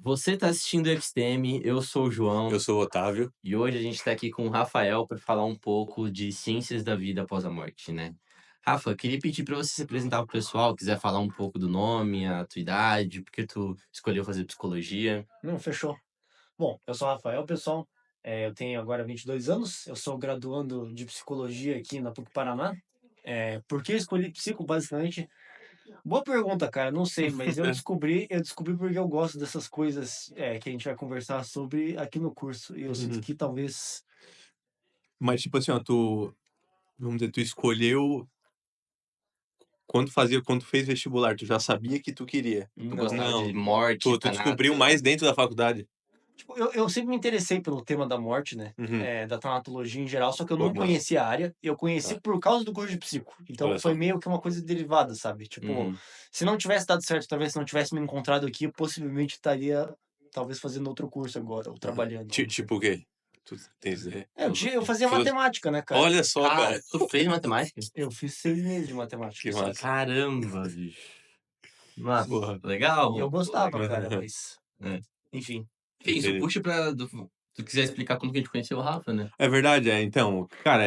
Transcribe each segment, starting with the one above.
Você está assistindo o FCM, eu sou o João, Eu sou o Otávio. e hoje a gente está aqui com o Rafael para falar um pouco de ciências da vida após a morte, né. Rafa, queria pedir para você se apresentar para o pessoal, quiser falar um pouco do nome, a tua idade, por que tu escolheu fazer psicologia. Não, fechou. Bom, eu sou o Rafael, pessoal. Eu tenho agora 22 anos. Eu sou graduando de psicologia aqui na PUC Paraná. Por que eu escolhi psico, basicamente? Boa pergunta, cara. Não sei, mas eu descobri porque eu gosto dessas coisas que a gente vai conversar sobre aqui no curso. E eu sinto Uhum. que talvez. Mas, tipo assim, ó, vamos dizer, tu escolheu quando fez vestibular, tu já sabia que tu queria? Tu Não. gostava de Não, morte, tu descobriu mais Thanatos. dentro da faculdade? Tipo, eu sempre me interessei pelo tema da morte, né? Uhum. Da tanatologia em geral, só que eu Pô, não que massa. conhecia a área. Eu conheci Tá, por causa do curso de psico. Então olha foi só. meio que uma coisa derivada, sabe? Tipo, Uhum. se não tivesse dado certo, talvez se não tivesse me encontrado aqui, eu possivelmente estaria talvez fazendo outro curso agora, ou Aham. trabalhando, não sei. Tipo o quê? Tu tens ideia? Eu fazia Filos matemática, né, cara? Olha só, Ah, cara, tu fez matemática? Eu fiz 6 meses de matemática que só. massa. Caramba, bicho. Massa, E, Porra. e eu legal, pô, gostava, legal. cara, Aham. mas É. enfim. Que isso, Entendi. puxa pra tu quiser explicar como que a gente conheceu o Rafa, né. É verdade, então, cara,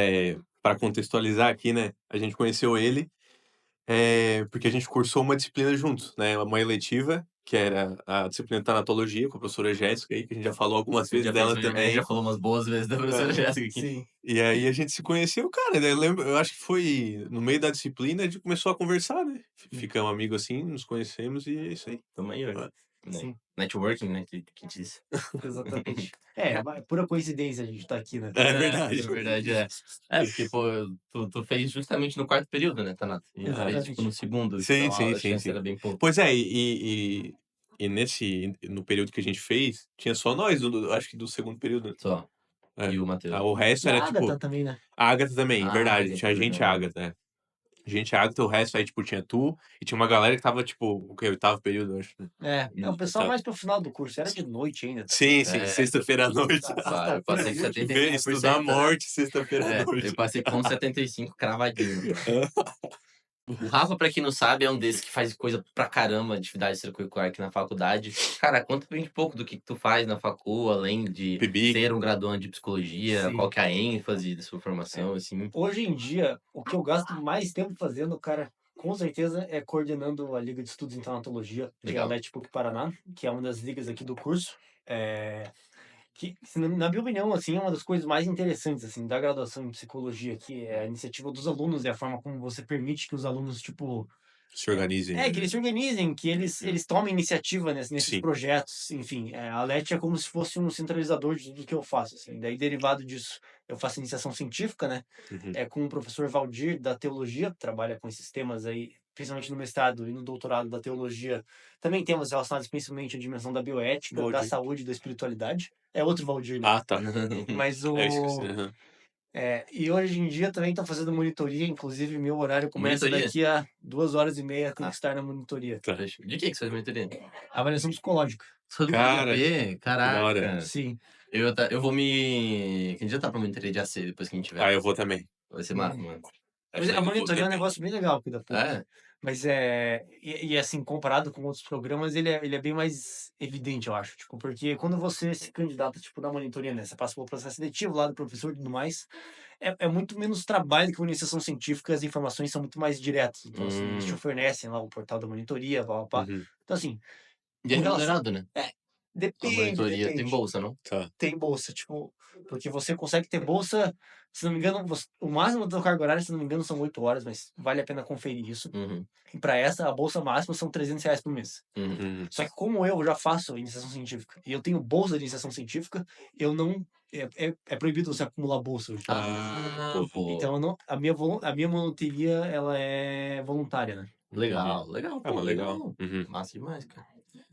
pra contextualizar aqui, né, a gente conheceu ele, porque a gente cursou uma disciplina juntos, né, uma eletiva, que era a disciplina de tanatologia com a professora Jéssica aí, que a gente já falou algumas A gente vezes já fez dela a gente já também. falou umas boas vezes da professora Aham. Jéssica aqui. Sim. E aí a gente se conheceu, cara, daí eu acho que foi no meio da disciplina, a gente começou a conversar, né, ficamos amigos assim, nos conhecemos e é isso aí. Tamo aí hoje, É. né. Sim. Networking, né, que diz. Exatamente. Pura coincidência a gente tá aqui, né? É É, verdade. é verdade, é. É, porque, pô, tu fez justamente no quarto período, né, Thanatos? E eu Aham. fiz, tipo, no Exatamente. segundo, Sim, então sim, a sim, chance sim. era bem pouca. Pois é, no período que a gente fez, tinha só nós, acho que do segundo período, né. Só. É. E o Matheus. O resto E a era Agatha tipo também, né? a Agatha também, Ah, verdade, Agatha, tinha gente e a verdade. Agatha, é. Gente e Agatha, o resto aí, tipo, tinha tu e tinha uma galera que estava, tipo, o quê? Oitavo período, eu acho, né. O pessoal Oitavo. mais pro final do curso, era de noite ainda também, Sim, né? sim, É, sexta-feira à noite. eu Sexta-feira à passei com noite. Ver, estudar a 75%, né. morte sexta-feira à É, eu noite. passei com 75 cravadinho. O Rafa, pra quem não sabe, é um desses que faz coisa pra caramba, atividade extracurricular aqui na faculdade. Cara, conta pra gente um pouco do que tu faz na facul, além de Bibi. ser um graduando de psicologia, qual Sim. que é a ênfase da sua É. formação, assim? Hoje em dia, o que eu gasto mais tempo fazendo, cara, com certeza é coordenando a Liga de Estudos em Tanatologia de Legal. Alete PUC Paraná, que é uma das ligas aqui do curso. Que, na minha opinião, assim, é uma das coisas mais interessantes, assim, da graduação em psicologia, que é a iniciativa dos alunos e a forma como você permite que os alunos, tipo, Se organizem, que né. eles se organizem, que eles tomem iniciativa nesses Sim. projetos, enfim, a LET é como se fosse um centralizador de tudo que eu faço, assim, daí derivado disso, eu faço iniciação científica, né, Uhum. com o professor Valdir da teologia, que trabalha com esses temas aí, principalmente no mestrado e no doutorado da teologia, também temas relacionados principalmente à dimensão da bioética, da Valdir. saúde e da espiritualidade, é outro Valdir, né, Ah, tá. mas Eu esqueci, aham. e hoje em dia também estou fazendo monitoria, inclusive meu horário começa Monitoria? daqui a 2 horas e meia, tem que Ah, estar na monitoria. Tá. fechou. De que você faz monitoria? Avaliação psicológica. Sobre Cara, IAB? que da hora. Caraca. Sim. Eu vou me candidatar pra monitoria de AC depois que a gente tiver. Ah, eu vou também. Vai ser massa, Uhum. mano. Pois Acho é, a legal. monitoria é um negócio bem legal aqui da PUC. É? Mas assim, comparado com outros programas, ele é bem mais evidente, eu acho. Tipo, porque quando você se candidata, tipo, na monitoria, né? Você passa pelo processo seletivo lá do professor e tudo mais, é muito menos trabalho que uma iniciação científica, as informações são muito mais diretas. Então, assim, eles te Hum. oferecem lá o portal da monitoria, pá, pá, pá. Uhum. Então, assim, E é com relação. remunerado, né? É, A depende, monitoria tem depende. bolsa, não? Tá. Tem bolsa, tipo, porque você consegue ter bolsa, se não me engano, o máximo da carga horária, se não me engano, são 8 horas, mas vale a pena conferir isso. Uhum, E para essa, a bolsa máxima são R$ 300 por mês. uhum. Uhum. Só que como eu já faço iniciação científica e eu tenho bolsa de iniciação científica, eu não. É proibido você acumular bolsa hoje. Ah, Pô, pô, Então, eu não, a minha monitoria, ela é voluntária, né? entendi. legal, legal, Ah, pô, mas legal. legal. Uhum. Massa demais, cara.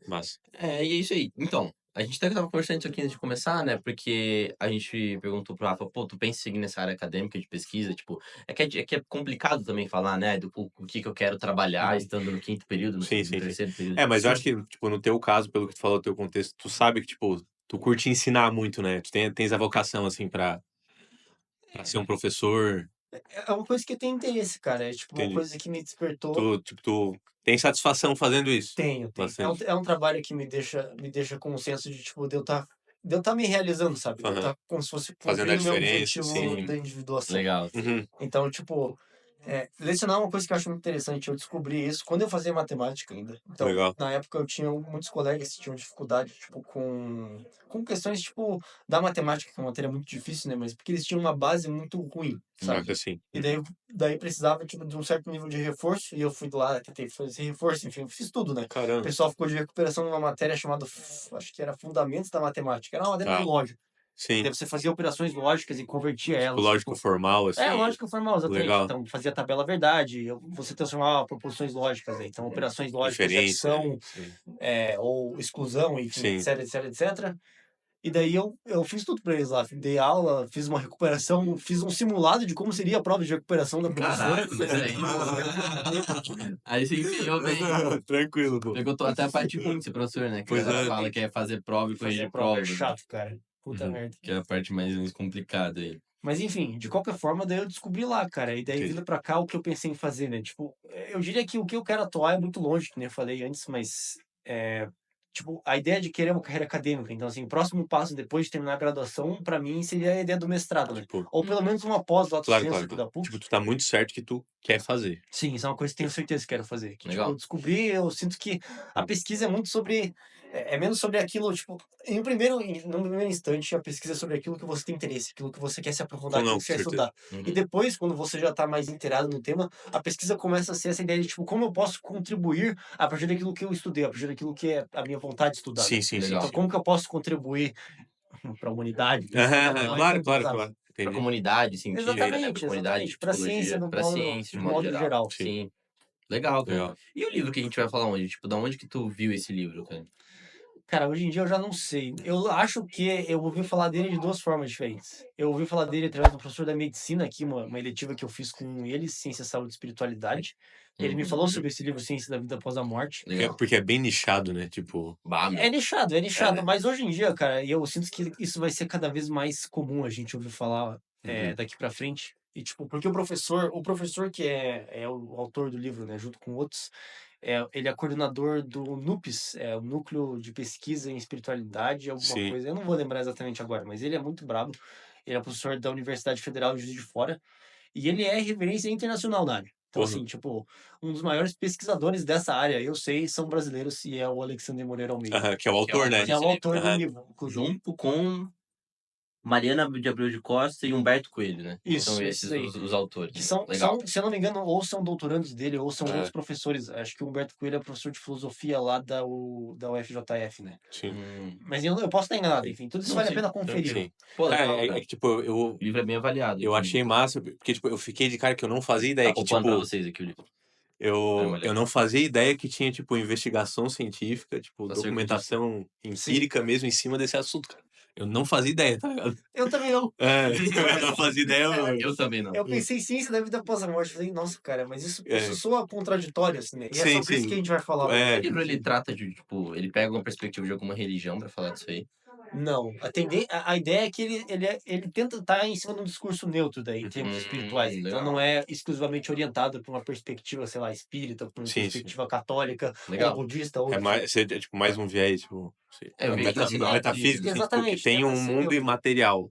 Massa. É, e é isso aí. Então, a gente até estava conversando isso aqui antes de começar, né? Porque a gente perguntou pro Rafa, pô, tu pensa em seguir nessa área acadêmica de pesquisa? Tipo, é que é complicado também falar, né? Do o que que eu quero trabalhar Uhum. estando no quinto período, Sim, no sim, sim. terceiro período. É, mas eu acho Sim. que, tipo, no teu caso, pelo que tu falou, do teu contexto, tu sabe que, tipo, tu curte ensinar muito, né? Tu tens a vocação, assim, pra ser um professor. É uma coisa que eu tenho interesse, cara. É tipo uma Entendi. coisa que me despertou. Tu, tipo, tu Tem satisfação fazendo isso? Tenho. Bastante. É um trabalho que me deixa com um senso de, tipo, de eu estar me realizando, sabe? De eu Aham. estar como se fosse Fazendo a cumprindo meu diferença, objetivo sim. da individuação. Legal. Uhum. Então, tipo, lecionar é uma coisa que eu acho muito interessante. Eu descobri isso quando eu fazia matemática ainda. Então, Legal. na época eu tinha muitos colegas que tinham dificuldade, tipo, com questões, tipo, da matemática, que é uma matéria muito difícil, né? Mas porque eles tinham uma base muito ruim, Mas sabe? assim. E daí precisava, tipo, de um certo nível de reforço, e eu fui lá, tentei fazer reforço, enfim, eu fiz tudo, né? O Caramba. pessoal ficou de recuperação numa matéria chamada, acho que era Fundamentos da Matemática. Era uma matéria de Tá. lógica. Sim. Daí você fazia operações lógicas e convertia Tipo, elas, lógico tipo, formal, assim. lógica formal, exatamente. Legal. Então, fazia a tabela verdade, você transformava proposições lógicas, né? Então, operações lógicas de Inferência. adição, Sim. ou exclusão, enfim, Sim. etc, etc, etc. E daí eu fiz tudo pra eles lá. Dei aula, fiz uma recuperação, fiz um simulado de como seria a prova de recuperação da professora. Caralho, mas aí... Aí você enfiou bem. Tranquilo, pô. Pegou até a parte ruim de ser professor, né? Que a Pois galera é. fala que é fazer prova e Fazer corrigir prova é provas, né? chato, cara. Puta Uhum. merda. Que é a parte mais complicada aí. Mas enfim, de qualquer forma, daí eu descobri lá, cara. E daí Entendi. vindo pra cá, o que eu pensei em fazer, né? Tipo, eu diria que o que eu quero atuar é muito longe, que nem eu falei antes, mas tipo, a ideia de querer uma carreira acadêmica. Então, assim, o próximo passo depois de terminar a graduação, pra mim, seria a ideia do mestrado, né? Tipo, Ou pelo menos uma pós lato claro, sensu claro, aqui claro. da PUC. Tipo, tu tá muito certo que tu quer fazer. Sim, isso é uma coisa que tenho certeza que quero fazer. Que, tipo, eu Legal. descobri, eu sinto que a pesquisa é muito sobre. É menos sobre aquilo, tipo, no primeiro instante, a pesquisa é sobre aquilo que você tem interesse, aquilo que você quer se aprofundar, Não, aquilo com que você quer certeza. estudar. E depois, quando você já está mais inteirado no tema, a pesquisa começa a ser essa ideia de, tipo, como eu posso contribuir a partir daquilo que eu estudei, a partir daquilo que é a minha vontade de estudar, né? Sim, sim, sim, Legal. Então, sim. como que eu posso contribuir para a humanidade? Claro, claro, claro. Pra Entendi. comunidade científica, né? Pra Exatamente, comunidade de exatamente. Para a ciência, psicologia, pra ciência, de de modo modo geral. geral. Sim. Sim. Legal, cara. Legal. E o livro que a gente vai falar hoje? Tipo, da onde que tu viu esse livro, cara? Cara, hoje em dia eu já não sei. Eu acho que eu ouvi falar dele de duas formas diferentes. Eu ouvi falar dele através do professor da medicina aqui, uma eletiva que eu fiz com ele, Ciência, Saúde e Espiritualidade. Ele me falou sobre esse livro, Ciência da Vida Após a Morte. Legal. Porque é bem nichado, né? Tipo, Bah, É meu. nichado, mas hoje em dia, cara, eu sinto que isso vai ser cada vez mais comum a gente ouvir falar daqui pra frente. E, tipo, porque o professor que é o autor do livro, né, junto com outros, ele é coordenador do NUPES, o Núcleo de Pesquisa em Espiritualidade, alguma sim. coisa, eu não vou lembrar exatamente agora, mas ele é muito brabo. Ele é professor da Universidade Federal de Juiz de Fora e ele é referência internacional na área. Então, Porra. assim, tipo, um dos maiores pesquisadores dessa área, eu sei, são brasileiros e é o Alexandre Moreira Almeida, Que é o autor, né? que é o autor do Aham. livro, inclusive. Junto com Mariana de Abreu de Costa e Humberto Coelho, né? São Isso, esses esses aí. os autores. Que são, Legal. se eu não me engano, ou são doutorandos dele, ou são É. outros professores. Acho que o Humberto Coelho é professor de filosofia lá da UFJF, né? Sim. Mas eu posso estar enganado, enfim. Tudo isso Não, vale a sim. pena conferir. Sim. Pô, Cara, legal, é cara. que, tipo, O livro é bem avaliado eu aqui. achei massa, porque, tipo, eu fiquei de cara que eu não fazia ideia Tá que, poupando pra tipo, vocês aqui o livro. eu não fazia ideia que tinha, tipo, investigação científica, tipo, Acerca documentação Sim. empírica mesmo em cima desse assunto, cara. Eu não fazia ideia, tá ligado? Eu também não. Eu não fazia ideia, mano. Eu também não. Eu pensei ciência da vida após a morte. Falei, nossa, cara, mas isso É. soa contraditório, assim, né? E é Sim, sobre isso que a sim. gente vai falar hoje. O livro ele trata de, tipo, ele pega uma perspectiva de alguma religião pra falar disso aí. Não, a ideia é que ele tenta estar em cima de um discurso neutro daí, em termos espirituais. Então Legal. não é exclusivamente orientado por uma perspectiva, sei lá, espírita, por uma Sim, sim. perspectiva católica, ou Legal. budista, ou É mais, tipo, mais um viés, tipo, Eu vi que metafísico, assim, tipo, que exatamente, tem tenta um ser mundo neutro. imaterial,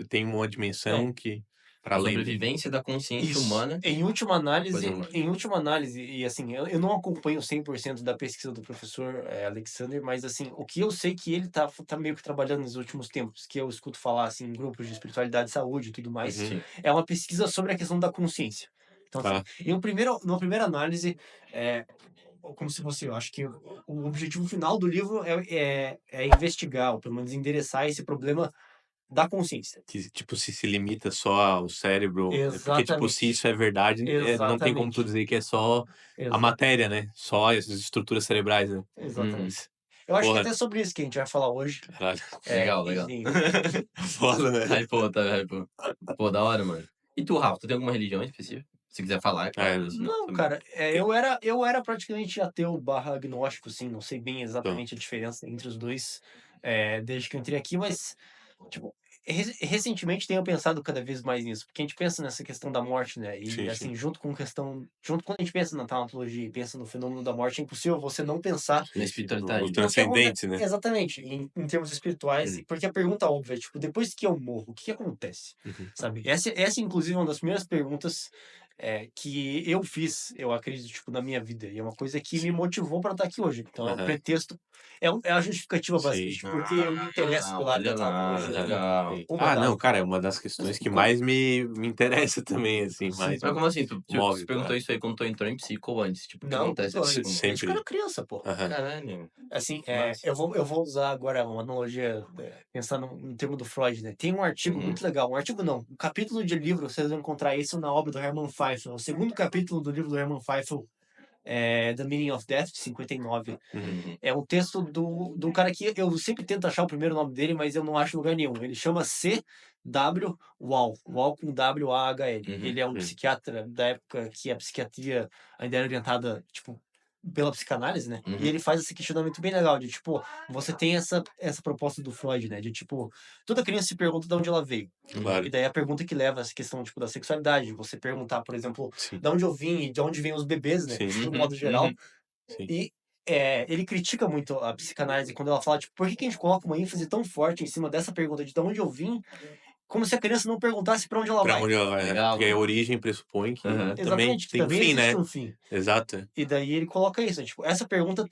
tem uma É. dimensão que, para além do... sobrevivência da consciência Isso. humana. Em última Pois análise, e assim, eu não acompanho 100% da pesquisa do professor Alexander, mas assim, o que eu sei que ele tá meio que trabalhando nos últimos tempos, que eu escuto falar assim, em grupos de espiritualidade, saúde e tudo mais, Uhum. Sim. é uma pesquisa sobre a questão da consciência. Então, assim, Tá. numa primeira análise, como se fosse, eu acho que o objetivo final do livro é investigar, ou pelo menos endereçar esse problema da consciência. Que, tipo, se limita só ao cérebro. Porque, tipo, se Exatamente. isso é verdade, não tem como tu Exatamente. dizer que é só a Exatamente. matéria, né? Só essas estruturas cerebrais, né? Exatamente. Eu acho que Porra. até sobre isso que a gente vai falar hoje. Caralho. Legal, legal. Enfim. Foda, né? Hypou, tá, hypou. Pô, da hora, mano. E tu, Rafa, tu tem alguma religião específica? Se quiser falar, é claro. senão Não, também. cara, eu era praticamente ateu barra agnóstico, assim, não sei bem exatamente a diferença entre os dois, desde que eu entrei aqui, mas, tipo, recentemente tenho pensado cada vez mais nisso, porque a gente pensa nessa questão da morte, né? E Sim, sim. assim, junto quando a gente pensa na tanatologia e pensa no fenômeno da morte, é impossível você não pensar Na No espiritualidade. no que transcendente, né? exatamente, em termos espirituais, Uhum. porque a pergunta óbvia é, tipo, depois que eu morro, o que acontece? Uhum. Sabe? Essa inclusive, é uma das primeiras perguntas que eu fiz, eu acredito, tipo, na minha vida. E é uma coisa que me Sim. motivou para estar aqui hoje. Então, é um Aham. pretexto, é a justificativa Sim. basicamente, porque eu me interesso pela área Olha da lá, tanatologia. Aham. legal. Sim. Uma Ah, das, não, né? cara, é uma das questões que E como, mais me interessa também, assim, sim. mais Mas me como assim? Tu move, perguntou tá? isso aí quando tu entrou em psico ou antes? Tipo, o que Não, acontece muito depois que tu antes. morre? Desde quando eu era Sempre. criança, pô. Aham. Caralho, Assim, massa. eu vou usar agora uma analogia, pensando no termo do Freud, né? Tem um artigo Uhum. muito legal, um artigo não, um capítulo de livro, vocês vão encontrar isso na obra do Hermann Pfeiffer, o segundo capítulo do livro do Hermann Pfeiffer, The Meaning of Death, de 59. Uhum. Uhum. É um texto do cara que eu sempre tento achar o primeiro nome dele, mas eu não acho em lugar nenhum. Ele chama C.W. Wahl, Wahl com W-A-H-L. Uhum. Ele é um Uhum. psiquiatra da época que a psiquiatria ainda era orientada, tipo, pela psicanálise, né? E Uhum. ele faz esse questionamento bem legal, de tipo, você tem essa proposta do Freud, né? De tipo, toda criança se pergunta de onde ela veio. E Claro. daí a pergunta que leva a essa questão, tipo, da sexualidade, você perguntar, por exemplo, Sim. de onde eu vim e de onde vêm os bebês, né? Sim. De um Uhum. modo geral. Uhum. Sim. E ele critica muito a psicanálise quando ela fala, tipo, por que que a gente coloca uma ênfase tão forte em cima dessa pergunta de onde eu vim, como se a criança não perguntasse para onde ela Pra vai. onde ela vai, né? Legal, Porque a mano. origem pressupõe que Aham. também Exatamente, que tem um também fim, existe né? um fim. Exato. É. E daí ele coloca isso, tipo, essa pergunta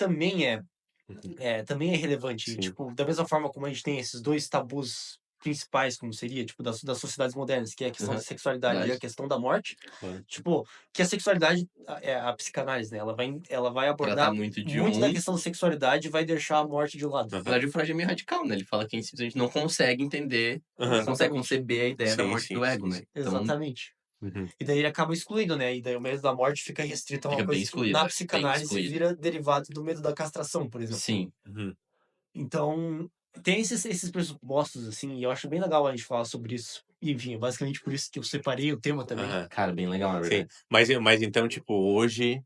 Uhum. também é relevante. E, Sim. tipo, da mesma forma como a gente tem esses dois tabus principais, como seria, tipo, das sociedades modernas, que é a questão da Aham. sexualidade e a Verdade. questão da morte, Claro. tipo, que a sexualidade, a psicanálise, né, ela vai Tratar abordar muito de muito da um. questão da sexualidade e vai deixar a morte de lado. Na Aham. verdade, o Freud é meio radical, né? Ele fala que a gente simplesmente não consegue entender, não Aham. consegue Exatamente. conceber a ideia da Sim, morte sim, do ego, sim, né? sim. Então, Exatamente. Uhum. E daí ele acaba excluindo, né? E daí o medo da morte fica restrito a uma fica bem coisa que excluído. na Bem psicanálise excluído. vira derivado do medo da castração, por exemplo. Sim. Uhum. Então, tem esses pressupostos, assim, e eu acho bem legal a gente falar sobre isso. E, enfim, é basicamente por isso que eu separei o tema também. Aham. Cara, bem legal, na Sim. verdade. Mas então, tipo, hoje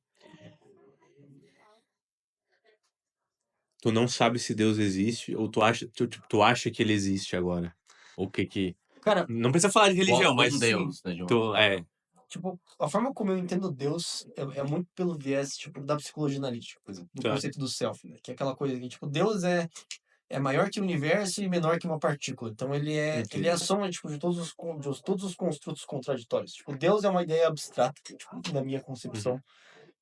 tu não sabe se Deus existe ou tu acha que ele existe agora? Ou o que que Cara, não precisa falar de religião, Um mas assim, Deus, né, de uma tu forma. tipo, a forma como eu entendo Deus é muito pelo viés, tipo, da psicologia analítica, por exemplo, do tá. conceito do self, né? Que é aquela coisa que, tipo, Deus é maior que o universo e menor que uma partícula. Então ele é a Entendi. soma tipo, de todos os construtos contraditórios. Tipo, Deus é uma ideia abstrata, tipo, na minha Uhum. concepção.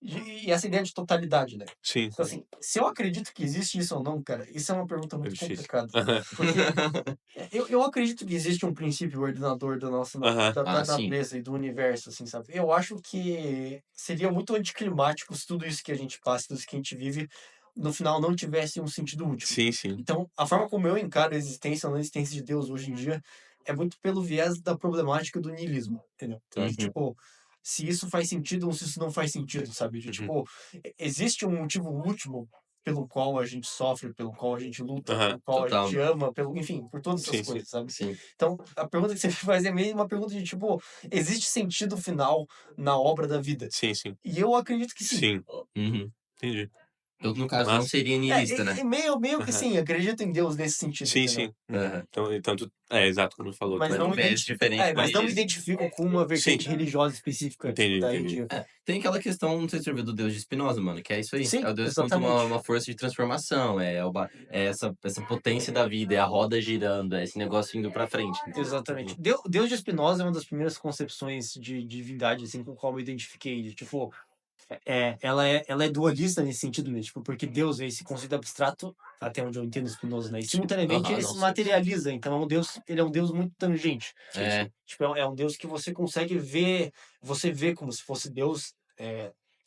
E essa ideia de totalidade, né? Sim, Então, assim, se eu acredito que existe isso ou não, cara, isso é uma pergunta é muito difícil. complicada. Aham. Porque eu acredito que existe um princípio ordenador da nossa Aham. da Ah, sim. natureza e do universo, assim, sabe? Eu acho que seria muito anticlimático se tudo isso que a gente passa, tudo isso que a gente vive, no final não tivesse um sentido último. Sim, sim. Então, a forma como eu encaro a existência ou não existência de Deus hoje em dia é muito pelo viés da problemática do niilismo, entendeu? Então, de, Uhum. tipo, se isso faz sentido ou se isso não faz sentido, sabe? De, Uhum. tipo, existe um motivo último pelo qual a gente sofre, pelo qual a gente luta, Aham. pelo qual a Total, gente mano. ama, enfim, por todas essas Sim, sim. coisas, sabe? Sim. Então, a pergunta que você faz é meio uma pergunta de tipo, existe sentido final na obra da vida? Sim, sim. E eu acredito que sim. Sim. Uhum. Entendi. Eu, no caso, não Massa. seria niilista, né? Meio que Aham. sim, acredito em Deus nesse sentido, Sim, entendeu? sim. Uhum. Aham. Então tu exato, como tu falou, tu Mas Mas não num me viés diferente por mas não me isso. identifico com uma sim, vertente religiosa específica, tipo, entendi, da entendi. religião. É, tem aquela questão, não sei se você já viu do Deus de Spinoza, mano, que é isso aí. Sim, É o Deus como exatamente. uma força de transformação, é essa potência da vida, é a roda girando, é esse negócio indo pra frente, entendeu? Exatamente. Deus de Spinoza é uma das primeiras concepções de divindade, assim, com a qual eu me identifiquei. De, tipo, ela é dualista nesse sentido, né? Tipo, porque Deus é esse conceito abstrato, até onde eu entendo Spinoza, né? E Sim. simultaneamente Aham, ele não se sei. materializa. Então ele é um Deus muito tangente. Sim, sim. É, Tipo, é um Deus que você consegue ver, você vê como se fosse Deus.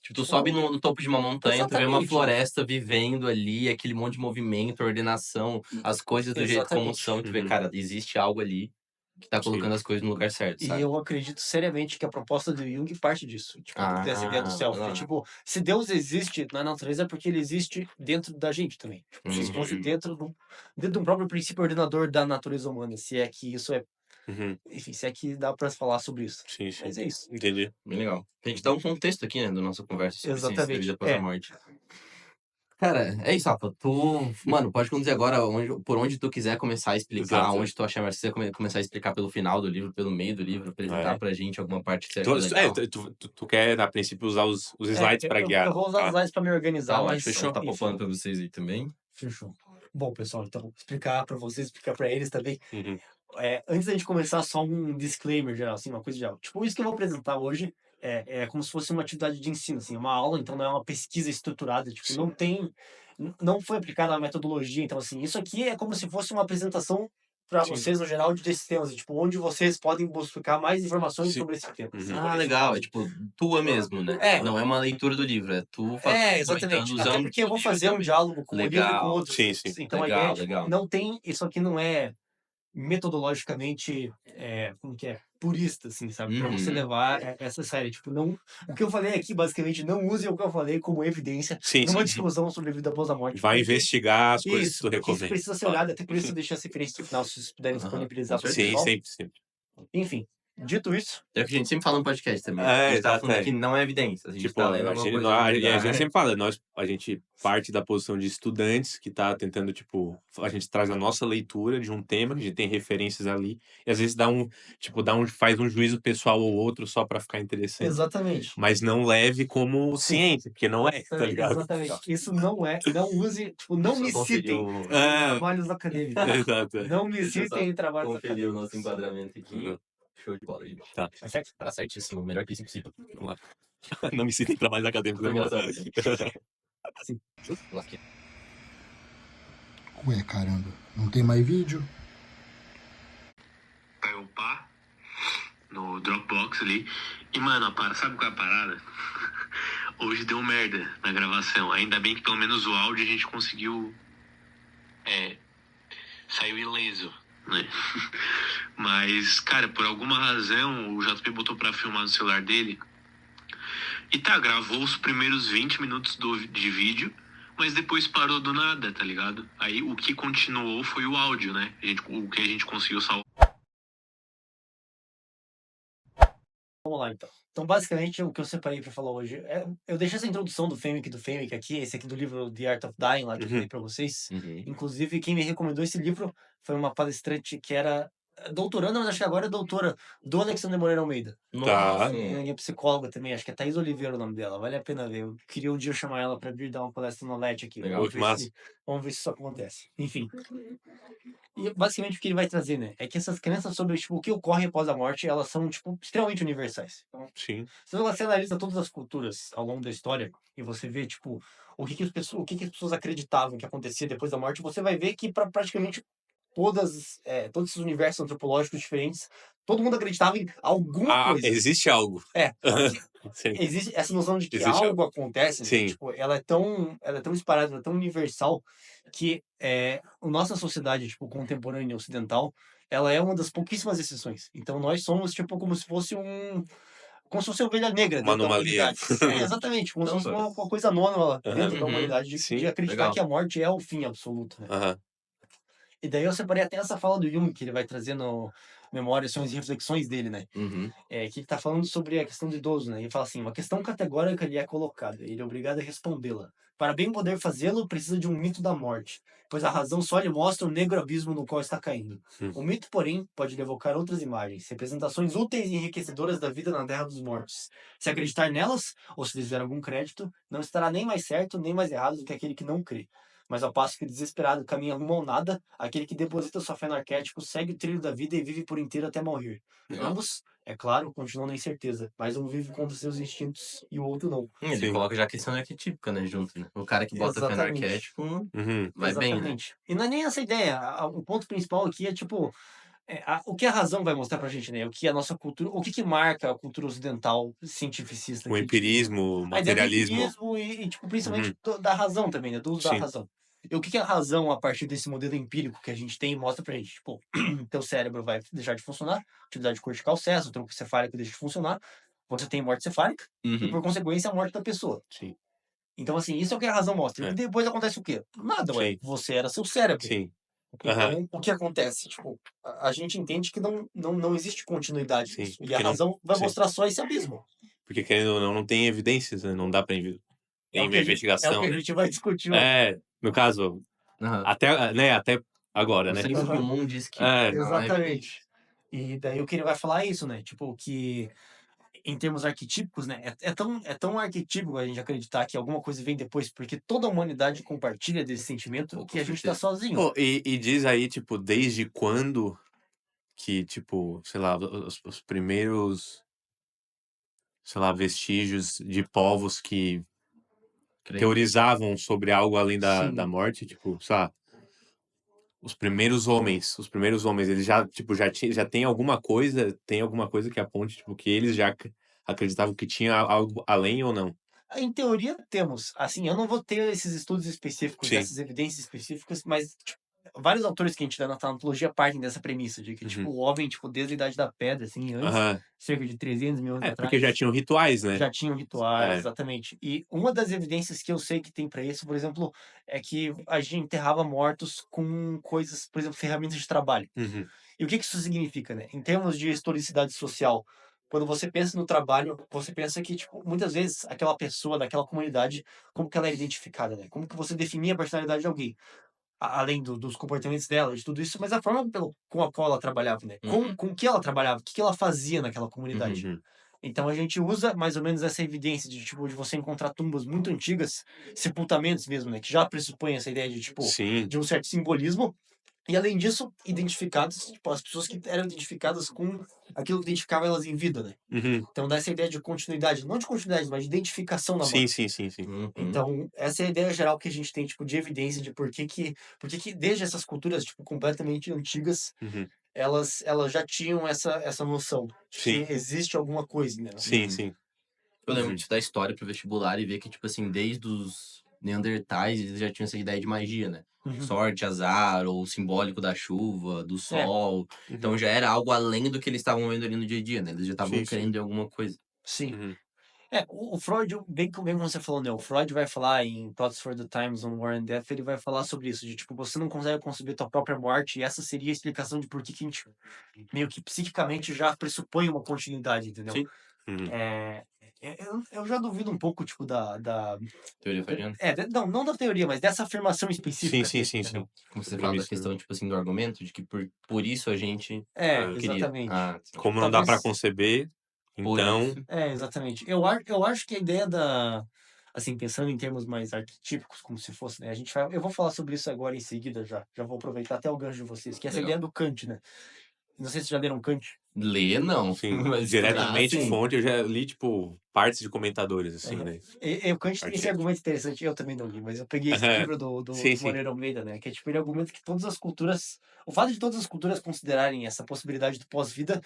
tipo, tu sobe Tipo, no topo de uma montanha, tu vê uma exatamente. floresta vivendo ali, aquele monte de movimento, ordenação, as coisas do jeito como Exatamente. são, e tu vê, Uhum. cara, existe algo ali que tá Sim. colocando as coisas no lugar certo, E sabe? eu acredito seriamente que a proposta do Jung parte disso, tipo, dessa ideia do Ah, self. olha De, lá. tipo, se Deus existe na natureza é porque ele existe dentro da gente também. Tipo, se Sim. fosse dentro de um próprio princípio ordenador da natureza humana, se é que isso é, Uhum. enfim, se é que dá para falar sobre isso. Sim, Mas sim. é isso. Entendi. Bem legal. A gente dá um contexto aqui, né, da nossa conversa sobre ciência da vida Exatamente. após a morte. Cara, é isso, Rafa. Mano, pode conduzir agora por onde tu quiser começar a explicar, Exato. onde tu achar melhor. Se você começar a explicar pelo final do livro, pelo meio do livro, apresentar É. pra gente alguma parte que você Tu, achou legal. tu quer, a princípio, usar os slides pra guiar. Eu vou usar os Tá? slides pra me organizar, Tá ótimo, mas fechou. Tá enfim, poupando pra vocês aí também. fechou. Bom, pessoal, então, explicar pra vocês, explicar pra eles também. Uhum. Antes da gente começar, só um disclaimer geral, assim, uma coisa geral. Tipo, isso que eu vou apresentar hoje é como se fosse uma atividade de ensino, assim, uma aula, então não é uma pesquisa estruturada, tipo, Sim. não tem, não foi aplicada a metodologia, então, assim, isso aqui é como se fosse uma apresentação para Sim. vocês, no geral, desses temas, tipo, onde vocês podem buscar mais informações Sim. sobre esse tema. Uhum. Ah, legal. É tipo, tua mesmo, né? Não é uma leitura do livro, é tu Exatamente. comentando Até usando porque eu vou o livro fazer um também. diálogo com o livro e com Legal. outros Sim, livros. sim. Então a ideia Legal, é, tipo, legal. não tem, isso aqui não é metodologicamente, como que é, purista, assim, sabe? Pra você Uhum. levar essa série. Tipo, não, o que eu falei aqui, basicamente, não use o que eu falei como evidência Sim, numa sim. discussão sobre a vida após a morte. Vai porque investigar as coisas que isso, tu porque isso recomenda. precisa ser olhado, até por isso eu deixei essa referência no final, se vocês puderem Aham, disponibilizar com para o certeza. Sim, pessoal. sempre, sempre. Enfim, dito isso, É o que a gente sempre fala no podcast também. A gente tá Exato, falando aqui não é evidência. A gente Tipo, tá lendo a alguma gente, coisa de e a verdade. gente sempre fala, a gente parte da posição de estudantes que tá tentando, tipo, a gente traz a nossa leitura de um tema, que a gente tem referências ali, e às vezes faz um juízo pessoal ou outro só pra ficar interessante, exatamente. mas não leve como Sim. ciência, porque não é, tá ligado? Exatamente. Isso não use, tipo, não Só me conferir citem o- em trabalhos acadêmicos. Exato. Não me Deixa eu só citem em trabalhos conferir o acadêmicos. nosso enquadramento aqui. Uhum. Show de bola, gente. Tá. Tá certo? Tá certíssimo. Melhor que isso impossível. Vamos lá. Não me citem em trabalhos acadêmicos. Tô Vamos lá. engraçado. Sim. Lasquei. Ué, caramba, não tem mais vídeo? Vai upar no Dropbox ali. E, mano, sabe qual é a parada? Hoje deu merda na gravação. Ainda bem que pelo menos o áudio a gente conseguiu. Saiu ileso, né? Mas, cara, por alguma razão o JP botou pra filmar no celular dele. E tá, gravou os primeiros 20 minutos de vídeo, mas depois parou do nada, tá ligado? Aí o que continuou foi o áudio, né? O que a gente conseguiu salvar. Vamos lá, então. Então, basicamente, o que eu separei para falar hoje eu deixei essa introdução do Fêmic aqui, esse aqui do livro The Art of Dying, lá que eu falei para vocês. Uhum. Inclusive, quem me recomendou esse livro foi uma palestrante que era doutoranda, mas acho que agora é doutora do Alexandre Moreira Almeida. Tá. É psicóloga também, acho que é Thaís Oliveira o nome dela, vale a pena ver. Eu queria um dia chamar ela para vir dar uma palestra no LET aqui. Legal, que massa. Vamos ver se isso acontece. Enfim. E basicamente o que ele vai trazer, né? É que essas crenças sobre tipo, o que ocorre após a morte, elas são tipo, extremamente universais. Então, Sim. se você analisa todas as culturas ao longo da história e você vê tipo o que as pessoas acreditavam que acontecia depois da morte, você vai ver que para praticamente todos esses universos antropológicos diferentes, todo mundo acreditava em alguma coisa. Existe algo. Sim. Existe essa noção de que Existe algo acontece, né? Sim. Tipo, ela é tão disparada, ela é tão universal que a nossa sociedade, tipo, contemporânea ocidental, ela é uma das pouquíssimas exceções. Então nós somos, tipo, como se fosse a ovelha negra Uma dentro da anomalia. humanidade. Exatamente, como se fosse uma coisa anômala dentro da Uhum. humanidade Sim, de acreditar legal. que a morte é o fim absoluto, né? Aham. E daí eu separei até essa fala do Jung, que ele vai trazer no Memórias, Sonhos e Reflexões dele, né? Uhum. Que ele tá falando sobre a questão do idoso, né? Ele fala assim, uma questão categórica lhe é colocada, ele é obrigado a respondê-la. Para bem poder fazê-lo, precisa de um mito da morte, pois a razão só lhe mostra o negro abismo no qual está caindo. O mito, porém, pode lhe evocar outras imagens, representações úteis e enriquecedoras da vida na terra dos mortos. Se acreditar nelas, ou se lhes der algum crédito, não estará nem mais certo, nem mais errado do que aquele que não crê. Mas ao passo que desesperado caminha rumo ao nada, aquele que deposita sua fé no arquétipo segue o trilho da vida e vive por inteiro até morrer. Legal. Ambos, é claro, continuam na incerteza, mas um vive contra seus instintos e o outro não. Ele Sim. coloca já a questão arquetípica, né, junto, né? O cara que bota fé no Exatamente. arquétipo Uhum. vai bem, né? Exatamente. E não é nem essa ideia. O ponto principal aqui é, tipo, o que a razão vai mostrar pra gente, né? O que a nossa cultura, o que marca a cultura ocidental cientificista. O aqui, empirismo, o a ideia do materialismo. empirismo tipo, principalmente da razão também, né? Do uso da Sim. razão. E o que a razão, a partir desse modelo empírico que a gente tem, mostra pra gente? Tipo, teu cérebro vai deixar de funcionar, atividade cortical cessa, o tronco cefálico deixa de funcionar, você tem morte cefálica e, Uhum. por consequência, a morte da pessoa. Sim. Então, assim, isso é o que a razão mostra. É. E depois acontece o quê? Nada, ué. Sim. Você era seu cérebro. Sim. Então, o que acontece? Tipo, a gente entende que não existe continuidade Sim, nisso. E a porque não- razão vai sim. mostrar só esse abismo. Porque querendo ou não tem evidências, né? Não dá pra É o em que a gente, é o investigação, que a né? gente vai discutir hoje. No caso, Aham. até agora, O né? senso Aham. comum diz que É, não é bem Exatamente. E daí o que ele vai falar é isso, né? Tipo, que em termos arquetípicos, né? É tão arquetípico a gente acreditar que alguma coisa vem depois, porque toda a humanidade compartilha desse sentimento Pô, com que a gente tá certeza. sozinho. Pô, e diz aí, tipo, desde quando que, tipo, sei lá, os primeiros, sei lá, vestígios de povos que Creio. teorizavam sobre algo além da Sim. morte, tipo, sei lá, os primeiros homens, eles já, tipo, já tem alguma coisa, que aponte, tipo, que eles já acreditavam que tinha algo além ou não? Em teoria, temos. Assim, eu não vou ter esses estudos específicos, Sim. essas evidências específicas, mas tipo, vários autores que a gente dá na tanatologia partem dessa premissa de que, tipo, Uhum. o homem, tipo, desde a Idade da Pedra, assim, antes, Aham. cerca de 300 mil anos Porque já atrás, tinham rituais, né? já tinham rituais, É. exatamente. E uma das evidências que eu sei que tem para isso, por exemplo, é que a gente enterrava mortos com coisas, por exemplo, ferramentas de trabalho. Uhum. E o que que isso significa, né? Em termos de historicidade social, quando você pensa no trabalho, você pensa que, tipo, muitas vezes aquela pessoa daquela comunidade, como que ela é identificada, né? Como que você definia a personalidade de alguém? Além dos comportamentos dela, de tudo isso, mas a forma com a qual ela trabalhava, né? Uhum. Com que ela trabalhava, o que que ela fazia naquela comunidade. Uhum. Então a gente usa mais ou menos essa evidência de, tipo, de você encontrar tumbas muito antigas, sepultamentos mesmo, né? Que já pressupõem essa ideia de, tipo, Sim. de um certo simbolismo. E além disso, identificados, tipo, as pessoas que eram identificadas com aquilo que identificava elas em vida, né? Uhum. Então dá essa ideia de continuidade, não de continuidade, mas de identificação na Sim, morte. sim, sim, sim. Uhum. Então, essa é a ideia geral que a gente tem, tipo, de evidência de por que desde essas culturas, tipo, completamente antigas, Uhum. elas já tinham essa noção de que Sim. existe alguma coisa, né? Sim, Uhum. sim. Eu lembro Uhum. de estudar história pro vestibular e ver que, tipo assim, desde os Neandertais, eles já tinham essa ideia de magia, né? Uhum. Sorte, azar, ou o simbólico da chuva, do É. sol. Então Uhum. já era algo além do que eles estavam vendo ali no dia a dia, né? Eles já estavam Sim, sim. querendo em alguma coisa. Sim. Uhum. O Freud, bem como você falou, né? O Freud vai falar em Thoughts for the Times on War and Death, ele vai falar sobre isso, de tipo, você não consegue conceber tua própria morte, e essa seria a explicação de por que que a gente meio que psiquicamente já pressupõe uma continuidade, entendeu? Sim. Uhum. Eu já duvido um pouco, tipo, Teoria freudiana. não da teoria, mas dessa afirmação Sim, específica sim, dele, sim, entendeu? sim. Como A você fala da premissa, né? questão, tipo assim, do argumento, de que por isso a gente queria. Exatamente. Ah, sim. Como não dá pra Talvez, conceber, Por então. isso. exatamente. Eu acho que a ideia assim, pensando em termos mais arquetípicos, como se fosse, né? Eu vou falar sobre isso agora em seguida já. Já vou aproveitar até o gancho de vocês, que é essa Legal. ideia do Kant, né? Não sei se vocês já leram Kant. Ler, não. Sim, Mas estudar, diretamente sim. fonte, eu já li, tipo, partes de comentadores, assim, né? O Kant tem esse Artigos. argumento interessante, eu também não li, mas eu peguei esse Aham. livro do Sim, sim. Moreira Almeida, né? Que é tipo, ele argumenta que todas as culturas, o fato de todas as culturas considerarem essa possibilidade do pós-vida,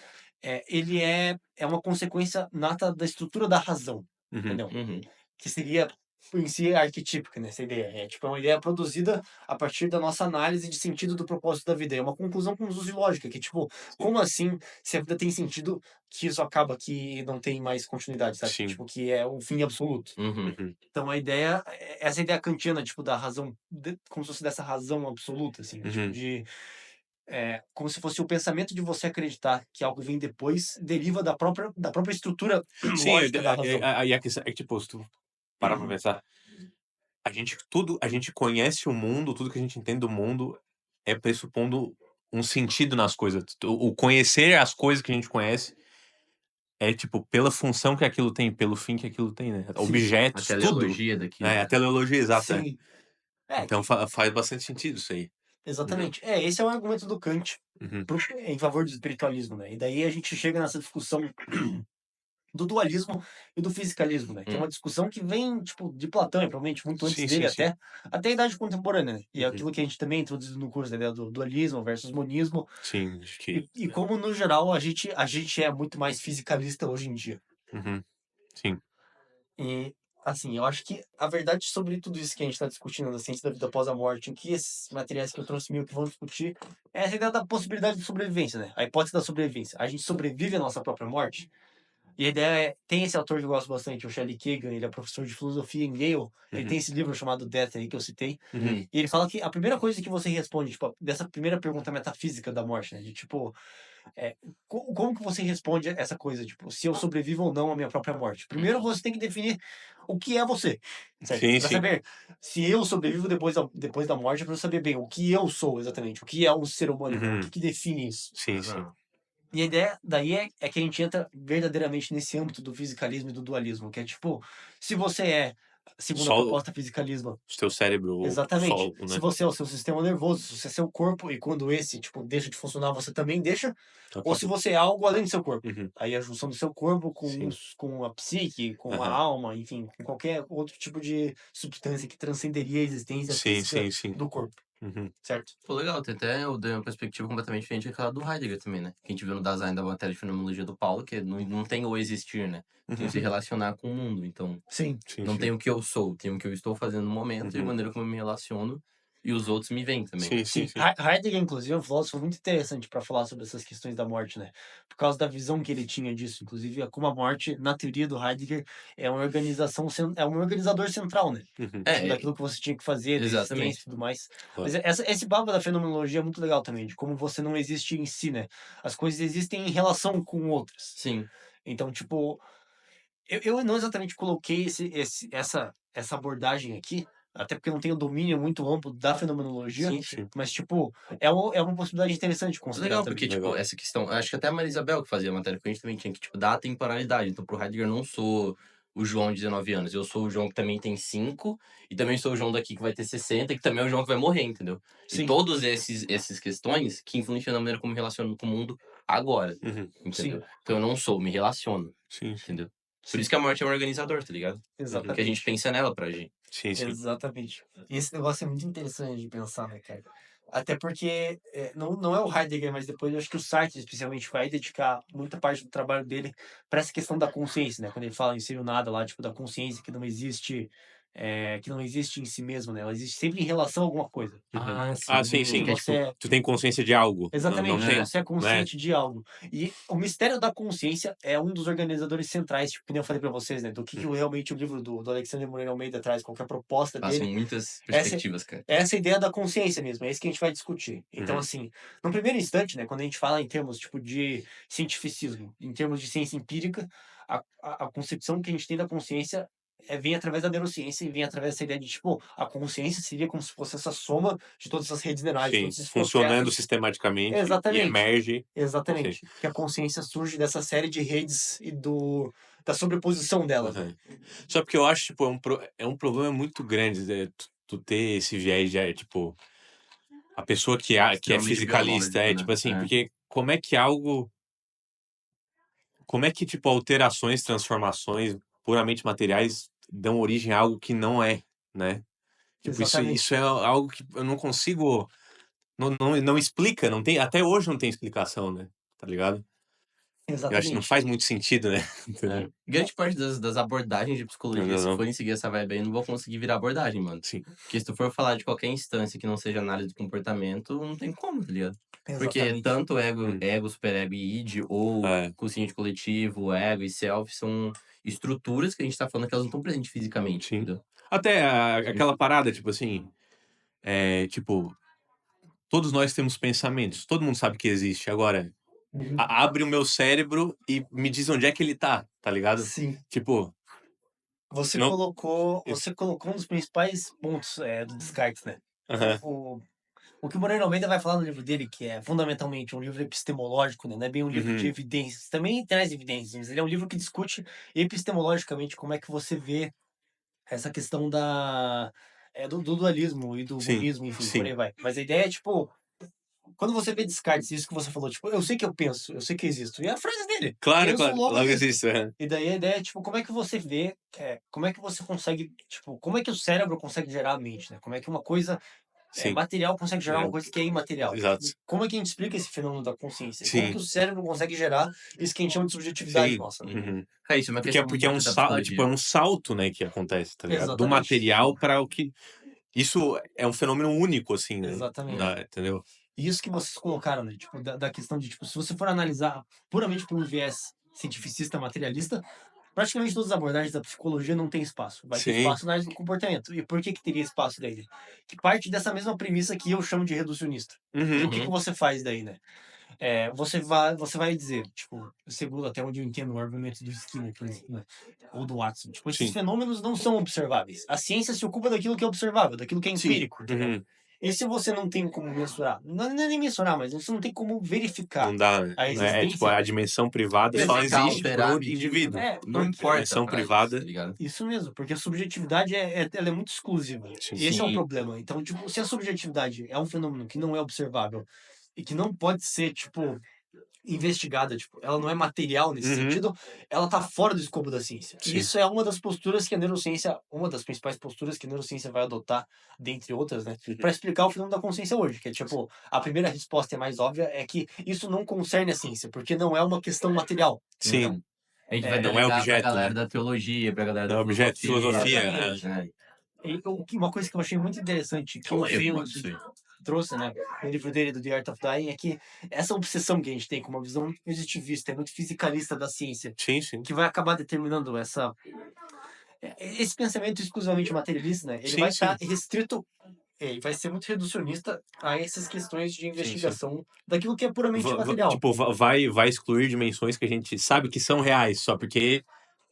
ele é uma consequência nata da estrutura da razão, Uhum. entendeu? Uhum. Que seria em si arquetípica nessa ideia. É tipo é uma ideia produzida a partir da nossa análise de sentido do propósito da vida. É uma conclusão com uso de lógica, que tipo, como assim, se a vida tem sentido, que isso acaba que não tem mais continuidade, sabe? Sim. Tipo, que é um fim absoluto. Uhum. Uhum. Então a ideia, essa ideia kantiana, tipo, da razão, como se fosse dessa razão absoluta, assim, né? Tipo, Uhum. como se fosse o pensamento de você acreditar que algo vem depois, deriva da própria estrutura Sim, lógica da razão. aí a questão é que, tipo, se tu parar pra pensar, a gente conhece o mundo, tudo que a gente entende do mundo é pressupondo um sentido nas coisas. O conhecer as coisas que a gente conhece é, tipo, pela função que aquilo tem, pelo fim que aquilo tem, né? Sim. A Objetos, tudo. teleologia daquilo. A teleologia, exato. Sim. Então faz bastante sentido isso aí. Exatamente. Esse é o argumento do Kant Uhum. em favor do espiritualismo, né? E daí a gente chega nessa discussão do dualismo e do fisicalismo, né? Que é uma discussão que vem, tipo, de Platão, e provavelmente muito antes Sim, dele sim, sim. até a Idade Contemporânea, né? E é Uhum. aquilo que a gente também introduziu no curso, né? Do dualismo versus monismo. Sim, acho que. E como, no geral, a gente é muito mais fisicalista hoje em dia. Uhum. Sim. E, assim, eu acho que a verdade sobre tudo isso que a gente está discutindo, da ciência da vida após a morte, o que esses materiais que eu trouxe meio que vão discutir, é essa ideia da possibilidade de sobrevivência, né? A hipótese da sobrevivência. A gente sobrevive à nossa própria morte? E a ideia tem esse autor que eu gosto bastante, o Shelley Kagan, ele é professor de filosofia em Yale, ele tem esse livro chamado Death aí que eu citei, Uhum. e ele fala que a primeira coisa que você responde, tipo, dessa primeira pergunta metafísica da morte, né? De tipo, Como que você responde essa coisa, tipo, se eu sobrevivo ou não à minha própria morte? Primeiro você tem que definir o que é você, certo? Sim, Para sim. saber se eu sobrevivo depois da morte, para eu saber bem o que eu sou exatamente, o que é um ser humano, né? O Uhum. que define isso. Sim, sim. E a ideia daí é que a gente entra verdadeiramente nesse âmbito do fisicalismo e do dualismo, que é tipo, se você é, segundo a Só o proposta fisicalismo, teu cérebro exatamente, solo, se né? você é o seu sistema nervoso, se você é seu corpo, e quando esse, tipo, deixa de funcionar, você também deixa, Então ou se acabou. você é algo além do seu corpo. Uhum. Aí a junção do seu corpo Sim. com a psique, com a Aham. alma, enfim, com qualquer outro tipo de substância que transcenderia a existência Sim, física sim, sim. do corpo, Uhum. certo? Pô, legal, tem até eu dei uma perspectiva completamente diferente daquela do Heidegger também, né? Que a gente viu no Dasein da matéria de fenomenologia do Paulo, que não tem o existir, né? Tem o se Uhum. relacionar com o mundo. Então, Sim. Sim, não sim. tem o que eu sou, tem o que eu estou fazendo no momento e a Uhum. maneira como eu me relaciono. E os outros me veem também. Sim, sim, Sim, sim. Heidegger, inclusive, é um filósofo muito interessante para falar sobre essas questões da morte, né? Por causa da visão que ele tinha disso. Inclusive, como a morte, na teoria do Heidegger, é uma organização, é um organizador central, né? Uhum. Tipo, É, daquilo que você tinha que fazer, da existência exatamente. e tudo mais. Claro. Mas esse papo da fenomenologia é muito legal também, de como você não existe em si, né? As coisas existem em relação com outras. Sim. Então, tipo, eu não exatamente coloquei essa abordagem aqui, até porque eu não tenho domínio muito amplo da fenomenologia, Sim, sim. Sim. mas, tipo, é uma possibilidade interessante de considerar Legal, também. porque, tipo, Legal. essa questão. Acho que até a Maria Isabel que fazia a matéria com a gente também tinha que, tipo, dar a temporalidade. Então, pro Heidegger, eu não sou o João de 19 anos. Eu sou o João que também tem 5. E também sou o João daqui que vai ter 60. E que também é o João que vai morrer, entendeu? E Sim, todos essas questões que influenciam na maneira como eu me relaciono com o mundo agora. Uhum. sim, Entendeu? Então, eu não sou, me relaciono. Sim, sim. Entendeu? Por sim, isso que a morte é um organizador, tá ligado? Uhum. Que a gente exatamente. pensa nela pra agir. Sim, sim. Exatamente. E esse negócio é muito interessante de pensar, né, cara? Até porque não é o Heidegger, mas depois eu acho que o Sartre, especialmente, vai dedicar muita parte do trabalho dele para essa questão da consciência, né? Quando ele fala em ser o nada lá, tipo, da consciência que não existe em si mesmo, né? Ela existe sempre em relação a alguma coisa. Uhum. Ah, Ah, sim, Que sim. sim. Que, você tipo, é tu tem consciência de algo. Não exatamente, tem, você é né? consciente de algo. E o mistério da consciência é um dos organizadores centrais, tipo, que nem eu falei para vocês, né? Do que realmente o livro do Alexandre Moreira Almeida traz, qual que é a proposta Passam dele. muitas Essa, perspectivas, cara. essa é a ideia da consciência mesmo, é isso que a gente vai discutir. Então, Uhum. assim, no primeiro instante, né, quando a gente fala em termos tipo de cientificismo, em termos de ciência empírica, a concepção que a gente tem da consciência vem através da neurociência e vem através dessa ideia de, tipo, a consciência seria como se fosse essa soma de todas essas redes neurais, Sim. todos esses Funcionando processos. sistematicamente e Exatamente, emerge. Ok. exatamente. Que a consciência surge dessa série de redes e da sobreposição delas, né? Uhum. Só porque eu acho, tipo, é um problema muito grande, tu ter esse viés de, tipo, a pessoa que é Extremamente fisicalista, biológico, né? tipo assim, É. porque como é que, tipo, alterações, transformações puramente materiais dão origem a algo que não é, né? Tipo, isso Exatamente, é algo que eu não consigo, não explica, não tem, até hoje não tem explicação, né? Tá ligado? Eu acho que não exatamente. faz muito sentido, né? É. Entendeu? Grande parte das abordagens de Não, psicologia, não, se não. forem seguir essa vibe aí, não vão conseguir virar abordagem, mano. Sim. Porque se tu for falar de qualquer instância que não seja análise do comportamento, não tem como, tá ligado? Porque Exatamente. tanto Hum. ego, superego e id, ou É. consciente coletivo, ego e self, são estruturas que a gente tá falando que elas não estão presentes fisicamente, Sim. entendeu? Até aquela Enfim. parada, tipo assim, tipo, todos nós temos pensamentos, todo mundo sabe que existe. Agora, Uhum. abre o meu cérebro e me diz onde é que ele tá ligado? Sim. Tipo, não. Você colocou um dos principais pontos do Descartes, né? Aham. O, o, o que o Moreira Almeida vai falar no livro dele, que é fundamentalmente um livro epistemológico, né? Não é bem um livro de Uhum. evidências. Também traz evidências, mas ele é um livro que discute epistemologicamente como é que você vê essa questão do dualismo e do Sim, monismo, enfim, por sim. aí vai. Mas a ideia é, tipo, quando você vê Descartes, isso que você falou, tipo, eu sei que eu penso, eu sei que existo. E é a frase dele, Claro, penso, claro. logo Logo existo. existe. Aham. E daí a ideia é, tipo, como é que você vê, como é que você consegue, tipo, como é que o cérebro consegue gerar a mente, né? Como é que uma coisa Sim. material consegue gerar É, uma coisa que é imaterial? exato. Como é que a gente explica esse fenômeno da consciência? E como que Sim, o cérebro consegue gerar isso que a gente chama de subjetividade sim. nossa, né? Uhum. É isso, é uma questão Porque é um muito da salto, tipo, psicologia. é um salto, né, que acontece, tá ligado? Do Exatamente. material para o que. Isso é um fenômeno único, assim, né? Exatamente. É. Entendeu? E isso que vocês colocaram, né? Tipo, da questão de, tipo, se você for analisar puramente por um viés cientificista materialista, praticamente todas as abordagens da psicologia não tem espaço. Vai ter Sim. espaço na área do comportamento. E por que teria espaço daí? Que parte dessa mesma premissa que eu chamo de reducionista. E o que Uhum. você faz daí, né? você vai dizer, tipo, segundo até onde eu entendo o argumento do Skinner, por exemplo, né? Ou do Watson, tipo, esses Sim. fenômenos não são observáveis. A ciência se ocupa daquilo que é observável, daquilo que é Sim. empírico, entendeu? Uhum. E se você não tem como mensurar, não é nem mensurar, mas você não tem como verificar Não dá, né? a É tipo, existência, a dimensão privada só Verificar, existe por alterar, um medir, indivíduo. não A importa dimensão pra eles, privada, tá ligado? isso mesmo, porque a subjetividade ela é muito exclusiva. sim. E esse é o Sim. problema. Então, tipo, se a subjetividade é um fenômeno que não é observável e que não pode ser, tipo, investigada, tipo, ela não é material nesse Uhum. sentido, ela tá fora do escopo da ciência. E Sim. isso é uma das posturas que a neurociência, uma das principais posturas que a neurociência vai adotar, dentre outras, né, Uhum. para explicar o fenômeno da consciência hoje, que é tipo, a primeira resposta é mais óbvia, é que isso não concerne a ciência, porque não é uma questão material. Sim. Então, a gente vai Não é delegar pra objeto, galera né? da teologia, pra galera Não é da objeto de filosofia. Exatamente. né? Uma coisa que eu achei muito interessante, que o Feeling trouxe, né, no livro dele, do The Art of Dying, é que essa obsessão que a gente tem com uma visão muito positivista, muito fisicalista da ciência, Sim. que vai acabar determinando esse pensamento exclusivamente materialista, né, ele vai Sim. estar restrito, ele vai ser muito reducionista a essas questões de investigação daquilo que é puramente material. Tipo, vai excluir dimensões que a gente sabe que são reais, só porque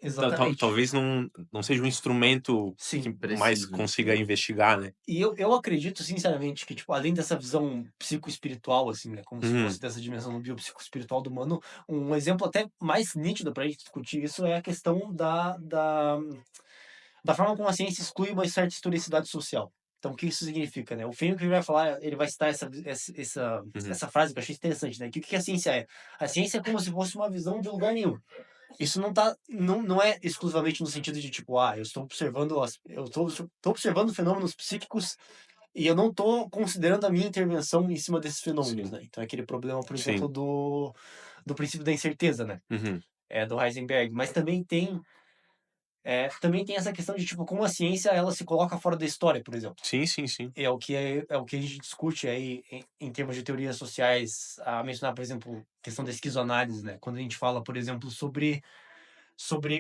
Exatamente. talvez não seja um instrumento Sim. que mais Preciso, consiga sim. investigar, né? E eu acredito, sinceramente, que, tipo, além dessa visão psicoespiritual, assim, né, como se Uhum. fosse dessa dimensão biopsicoespiritual do humano, um exemplo até mais nítido pra gente discutir isso é a questão da forma como a ciência exclui uma certa historicidade social. Então, o que isso significa, né? O Feynman que ele vai falar, ele vai citar essa frase que eu achei interessante, né? Que o que a ciência é? A ciência é como se fosse uma visão de lugar nenhum. Isso não é exclusivamente no sentido de tipo, eu estou observando tô observando fenômenos psíquicos e eu não estou considerando a minha intervenção em cima desses fenômenos, Sim. né? Então é aquele problema, por Sim. exemplo, do princípio da incerteza, né? Uhum. Do Heisenberg, mas também tem essa questão de tipo como a ciência ela se coloca fora da história, por exemplo. Sim. É o que a gente discute aí em termos de teorias sociais, a mencionar, por exemplo, a questão da esquizoanálise, né? Quando a gente fala, por exemplo, sobre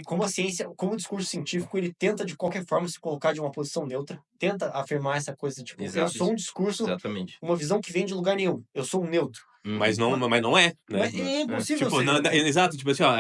como a ciência, como o discurso científico, ele tenta de qualquer forma se colocar de uma posição neutra, tenta afirmar essa coisa, tipo, eu Exato. sou um discurso, Exatamente. uma visão que vem de lugar nenhum, eu sou um neutro. Mas não é, né? Mas é impossível Tipo, ser. exato, tipo assim, ó,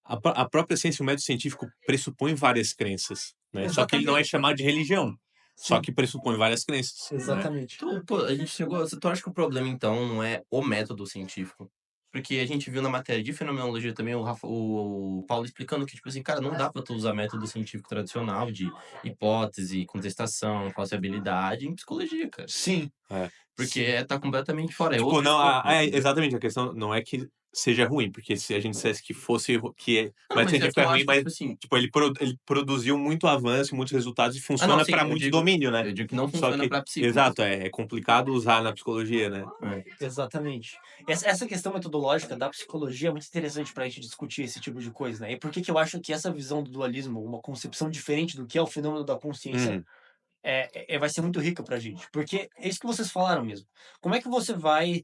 a própria ciência, o método científico pressupõe várias crenças, né? Só que ele não é Exatamente. chamado de religião, só Sim. que pressupõe várias crenças. Né? Exatamente. Então, pô, a gente chegou. Tu acha que o problema, então, não é o método científico? Porque a gente viu na matéria de fenomenologia também o Paulo explicando que, tipo assim, cara, não dá pra tu usar método científico tradicional de hipótese, contestação, falsibilidade em psicologia, cara. Sim. Porque tá completamente fora. É Tipo, outro não, escopo. exatamente, a questão não é que seja ruim, porque se a gente dissesse que fosse, Não, mas mas científico que é eu ruim, acho que, mas, tipo assim. tipo, ele produziu muito avanço, muitos resultados e Ah, não, funciona sim, para eu muito digo, domínio, né? eu digo que não Só funciona que, pra psico. exato, é complicado usar na psicologia, né? Exatamente. Essa questão metodológica da psicologia é muito interessante para a gente discutir esse tipo de coisa, né? E por que eu acho que essa visão do dualismo, uma concepção diferente do que é o fenômeno da consciência, Uhum. vai ser muito rica pra gente, porque é isso que vocês falaram mesmo. Como é que você vai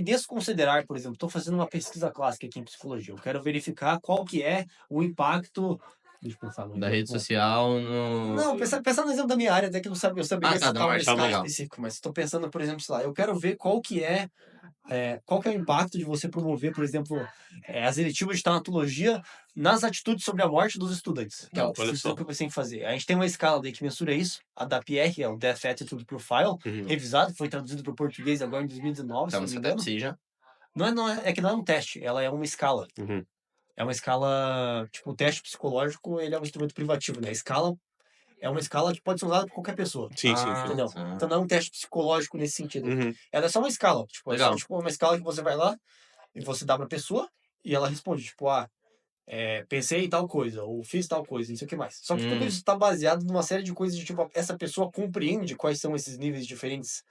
desconsiderar, por exemplo, estou fazendo uma pesquisa clássica aqui em psicologia, eu quero verificar qual que é o impacto, deixa eu pensar no Da exemplo rede bom. social no. Não, pensar no exemplo da minha área, até que eu saberia Ah, tá, da citar um marketing, caso legal. específico, mas estou pensando, por exemplo, sei lá, eu quero ver qual que é o impacto de você promover, por exemplo, as eletivas de tanatologia nas atitudes sobre a morte dos estudantes, que é o Olha só. que eu pensei em fazer. A gente tem uma escala daí que mensura isso, a da Pierre, é o Death Attitude Profile, Uhum. revisado, foi traduzido para o português agora em 2019, se Tá não no me engano. CTPC já. É que não é um teste, ela é uma escala. Uhum. É uma escala, tipo, o teste psicológico, ele é um instrumento privativo, né? A escala é uma escala que pode ser usada por qualquer pessoa. Sim. Entendeu? Tá. Então não é um teste psicológico nesse sentido. Uhum. Ela é só uma escala. Tipo, é só Legal. tipo, uma escala que você vai lá e você dá pra pessoa e ela responde, tipo, pensei em tal coisa, ou fiz tal coisa, não sei o que mais. Só que tudo isso está baseado numa série de coisas de, tipo, essa pessoa compreende quais são esses níveis diferentes.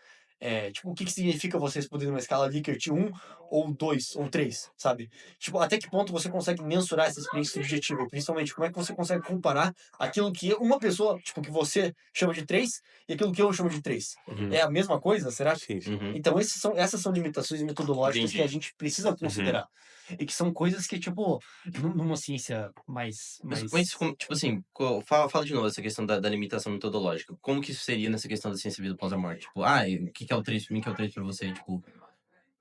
Tipo, o que significa você responder numa escala Likert 1, ou 2, ou 3, sabe? Tipo, até que ponto você consegue mensurar essa experiência subjetiva? Principalmente, como é que você consegue comparar aquilo que uma pessoa, tipo, que você chama de 3 e aquilo que eu chamo de 3? Uhum. É a mesma coisa, será? Sim. Uhum. Então, essas são limitações metodológicas que a gente precisa considerar. E que são coisas que, tipo, numa ciência mais... Mas tipo assim, fala de novo essa questão da limitação metodológica. Como que isso seria nessa questão da ciência vida pós a morte? Tipo, o que é o 3 pra mim, o que é o 3 pra você? Tipo,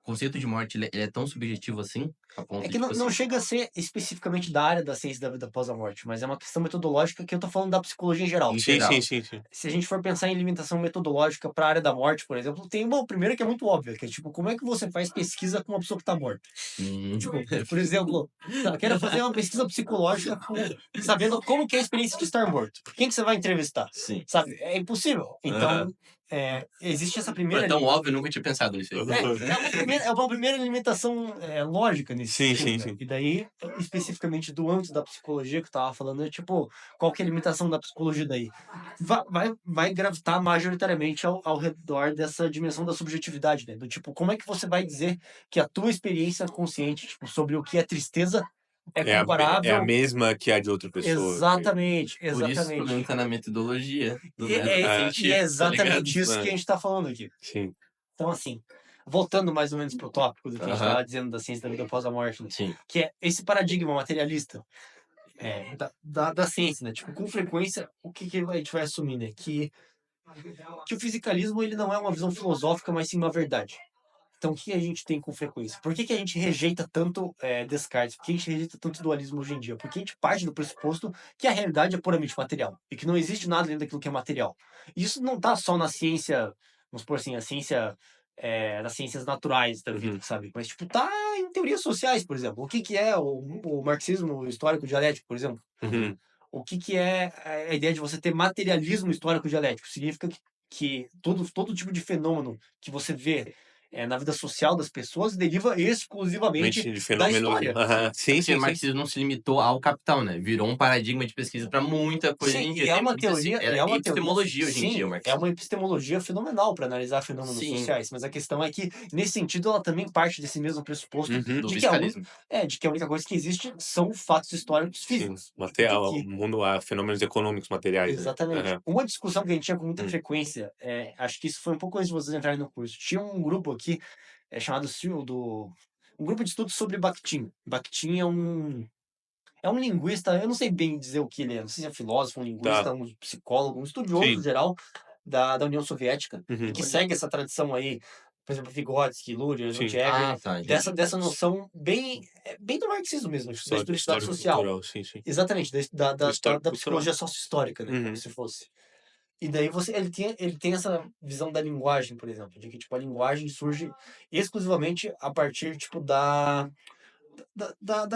conceito de morte, ele é tão subjetivo assim? A ponto É de, que não, tipo não assim chega a ser especificamente da área da ciência da vida após a morte, mas é uma questão metodológica que eu tô falando da psicologia em geral. em Sim, sim, geral. sim, sim. Se a gente for pensar em limitação metodológica para a área da morte, por exemplo, tem uma primeira que é muito óbvia, que é tipo, como é que você faz pesquisa com uma pessoa que tá morta? Tipo, por exemplo, quero fazer uma pesquisa psicológica sabendo como que é a experiência de estar morto. Quem que você vai entrevistar? Sim. Sabe? É impossível. Então, existe essa Pô, primeira é tão óbvio, eu nunca tinha pensado nisso aí. é uma primeira limitação lógica nesse Sim, sentido, sim, né? sim. E daí, especificamente do âmbito da psicologia que eu tava falando, é tipo, qual que é a limitação da psicologia daí? Vai gravitar majoritariamente ao redor dessa dimensão da subjetividade, né? Do tipo, como é que você vai dizer que a tua experiência consciente, tipo, sobre o que é tristeza é É a comparável. mesma que a de outra pessoa. Exatamente, Por isso o problema exatamente. tá na metodologia do E método é científico, tá ligado? exatamente isso que a gente tá falando aqui. Sim. Então, assim, voltando mais ou menos pro tópico do que a gente Aham. estava dizendo da ciência da vida após a morte, né? Sim. Que é esse paradigma materialista da ciência, né? Tipo, com frequência, o que a gente vai assumir, né? Que o fisicalismo ele não é uma visão filosófica, mas sim uma verdade. Então, o que a gente tem com frequência? Por que a gente rejeita tanto Descartes? Por que a gente rejeita tanto dualismo hoje em dia? Porque a gente parte do pressuposto que a realidade é puramente material e que não existe nada além daquilo que é material. E isso não está só na ciência, vamos supor assim, a ciência das ciências naturais da vida, sabe? Mas, tipo, tá em teorias sociais, por exemplo. O que é o marxismo histórico dialético, por exemplo? Uhum. O que é a ideia de você ter materialismo histórico dialético? Significa que todo tipo de fenômeno que você vê na vida social das pessoas deriva exclusivamente De da fenômeno. história. Aham. É Sim, porque sim, o sim. marxismo não se limitou ao capital, né? Virou um paradigma de pesquisa para muita coisa Sim, hoje em dia. e é Tem uma muita teoria, era é uma teoria, epistemologia hoje em sim, dia, o é marxismo. uma epistemologia fenomenal para analisar fenômenos Sim. sociais, mas a questão é que, nesse sentido, ela também parte desse mesmo pressuposto Uhum. Do de fiscalismo. de que a única coisa que existe são fatos históricos Sim. físicos. Material, Que- o mundo há fenômenos econômicos materiais, né? Exatamente. Aham. Uma discussão que a gente tinha com muita Hum. frequência, acho que isso foi um pouco antes de vocês entrarem no curso. Tinha um grupo aqui, chamado um grupo de estudos sobre Bakhtin. Bakhtin é um linguista, eu não sei bem dizer o que ele é, não sei se é filósofo, um Tá. linguista, um psicólogo, um estudioso Sim. geral da União Soviética, Uhum. e que segue essa tradição aí, por exemplo, Vygotsky, Luria, Sim. Rutherford, Tá, entendi. dessa noção bem do marxismo mesmo, da Histórico, historicidade social. cultural, sim, sim. Exatamente, Do histórico da cultural. psicologia sócio-histórica, né, Uhum. se fosse. E daí ele tem essa visão da linguagem, por exemplo, de que tipo, a linguagem surge exclusivamente a partir tipo, da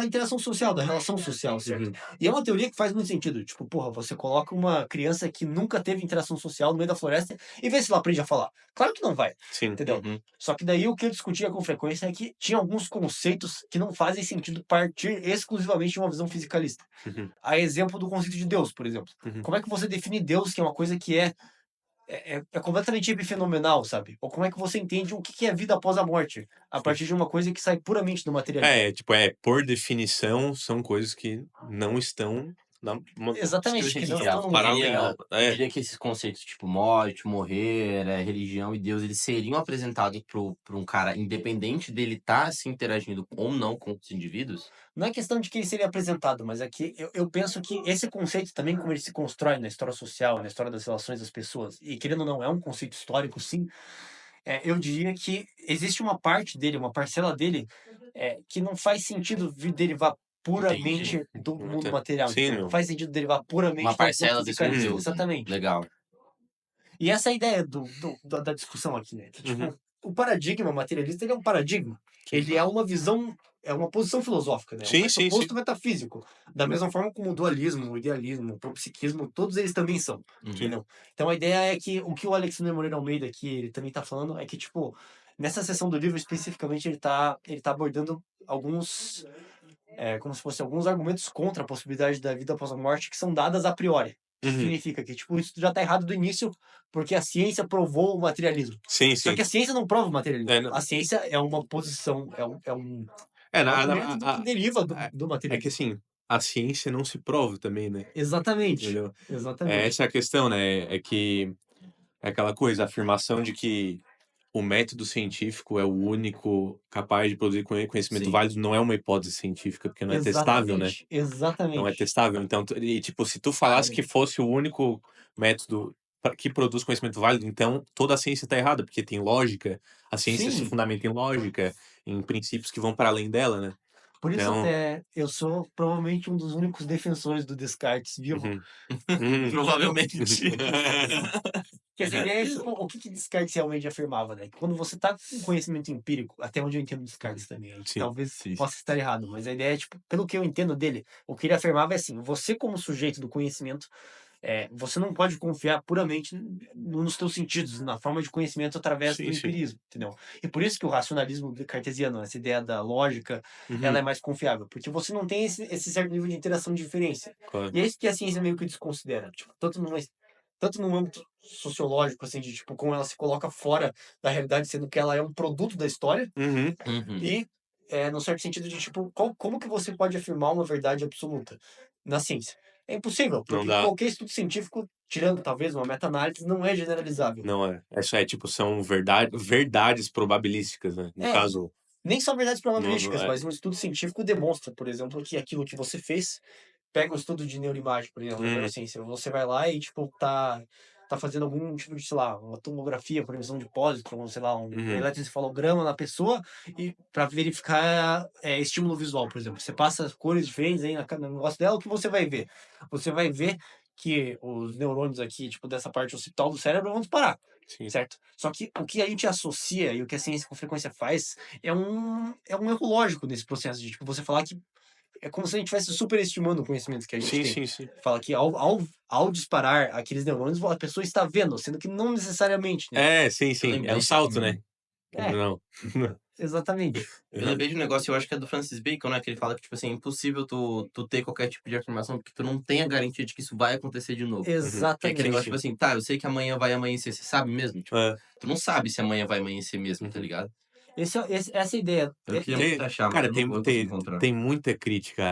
interação social, da relação social, certo? Uhum. E é uma teoria que faz muito sentido. Tipo, porra, você coloca uma criança que nunca teve interação social no meio da floresta e vê se ela aprende a falar. Claro que não vai, Sim. entendeu? Uhum. Só que daí o que eu discutia com frequência é que tinha alguns conceitos que não fazem sentido partir exclusivamente de uma visão fisicalista. Uhum. A exemplo do conceito de Deus, por exemplo. Uhum. Como é que você define Deus, que é uma coisa que é completamente epifenomenal, sabe? Ou como é que você entende o que é vida após a morte, a partir de uma coisa que sai puramente do materialismo? Tipo, por definição, são coisas que não estão na Exatamente, que Tipo não assim, estão no Parar mundo. legal. eu diria que esses conceitos, tipo morte, morrer, religião e Deus, eles seriam apresentados pra um cara, independente dele estar se interagindo ou não com os indivíduos? Não é questão de que ele seria apresentado, mas é que eu penso que esse conceito também, como ele se constrói na história social, na história das relações das pessoas, e querendo ou não, é um conceito histórico, sim, eu diria que existe uma parte dele, uma parcela dele, que não faz sentido derivar puramente do mundo material. Sim, Entendeu? Não faz sentido derivar puramente Uma da parcela desse fisicalismo. conteúdo. Exatamente. Legal. E essa é a ideia da discussão aqui, né? Que, tipo, o paradigma materialista, ele é um paradigma. Ele é uma visão, é uma posição filosófica, né? É um Sim, sim, sim. pressuposto metafísico. Da mesma forma como o dualismo, o idealismo, o propsiquismo, todos eles também são. Entendeu? Então a ideia é que o que o Alexandre Moreira Almeida aqui, ele também tá falando, é que, tipo, nessa seção do livro especificamente, ele tá abordando alguns, como se fossem alguns argumentos contra a possibilidade da vida após a morte que são dadas a priori. Que Uhum. significa que, tipo, isso já tá errado do início, porque a ciência provou o materialismo. Sim, Só sim. que a ciência não prova o materialismo. Não. A ciência é uma posição, é um Na- argumento que deriva do é que materialismo. assim, a ciência não se prova também, né? Exatamente. Entendeu? Exatamente. Essa é a questão, né? É que é aquela coisa, a afirmação de que o método científico é o único capaz de produzir conhecimento Sim. válido não é uma hipótese científica, porque não é testável, né? Exatamente. Exatamente. Não é testável. Então, e, tipo, se tu falasse que fosse o único método que produz conhecimento válido, então toda a ciência está errada, porque tem lógica, a ciência se Sim, fundamenta em lógica, em princípios que vão para além dela, né? por isso Então, até eu sou provavelmente um dos únicos defensores do Descartes vivo. uhum, uhum. Provavelmente. Que essa ideia é, tipo, o que Descartes realmente afirmava, né? Que quando você tá com conhecimento empírico, até onde eu entendo Descartes também, aí, Sim, talvez sim. possa estar errado, mas a ideia é, tipo, pelo que eu entendo dele, o que ele afirmava é assim, você como sujeito do conhecimento, você não pode confiar puramente nos teus sentidos, na forma de conhecimento através do sim, sim. empirismo, entendeu? E por isso que o racionalismo cartesiano, essa ideia da lógica, ela é Uhum, mais confiável, porque você não tem esse certo nível de interação de inferência. claro. E é isso que a ciência meio que desconsidera, tipo, tanto no âmbito sociológico, assim, de tipo, como ela se coloca fora da realidade, sendo que ela é um produto da história, Uhum, Uhum. e no certo sentido de, tipo, como que você pode afirmar uma verdade absoluta na ciência? É impossível, não porque dá, qualquer estudo científico, tirando talvez uma meta-análise, não é generalizável. não é. Isso é tipo, são verdades probabilísticas, né? No É, caso, nem só verdades não probabilísticas, é. mas um estudo científico demonstra, por exemplo, que aquilo que você fez, pega um estudo de neuroimagem, por exemplo, na Uhum, neurociência, você vai lá e, tipo, tá fazendo algum tipo de, sei lá, uma tomografia por emissão de pósitron, sei lá, um uhum, eletroencefalograma na pessoa e para verificar estímulo visual, por exemplo. Você passa cores diferentes aí no negócio dela, o que você vai ver? Você vai ver que os neurônios aqui, tipo, dessa parte occipital do cérebro vão disparar, sim. certo? Só que o que a gente associa e o que a ciência com frequência faz é um erro lógico nesse processo de, tipo, você falar que é como se a gente estivesse superestimando o conhecimento que a gente Sim, tem. sim, sim. Fala que ao disparar aqueles neurônios, a pessoa está vendo, sendo que não necessariamente, né? É, sim, Eu sim. É lembrei o disso salto, né? também. É, Não. exatamente. Eu lembrei de um negócio, eu acho que é do Francis Bacon, né? Que ele fala que, tipo assim, é impossível tu ter qualquer tipo de afirmação porque tu não tem a garantia de que isso vai acontecer de novo. Uhum. Que é aquele Sim, negócio, Exatamente. tipo sim. assim, tá, eu sei que amanhã vai amanhecer, você sabe mesmo? Tipo, É. tu não sabe se amanhã vai amanhecer mesmo, tá Uhum. ligado? Essa é a ideia. Eu queria muito Tem, achar, mas cara, eu não tem, vou conseguir tem, encontrar. tem muita crítica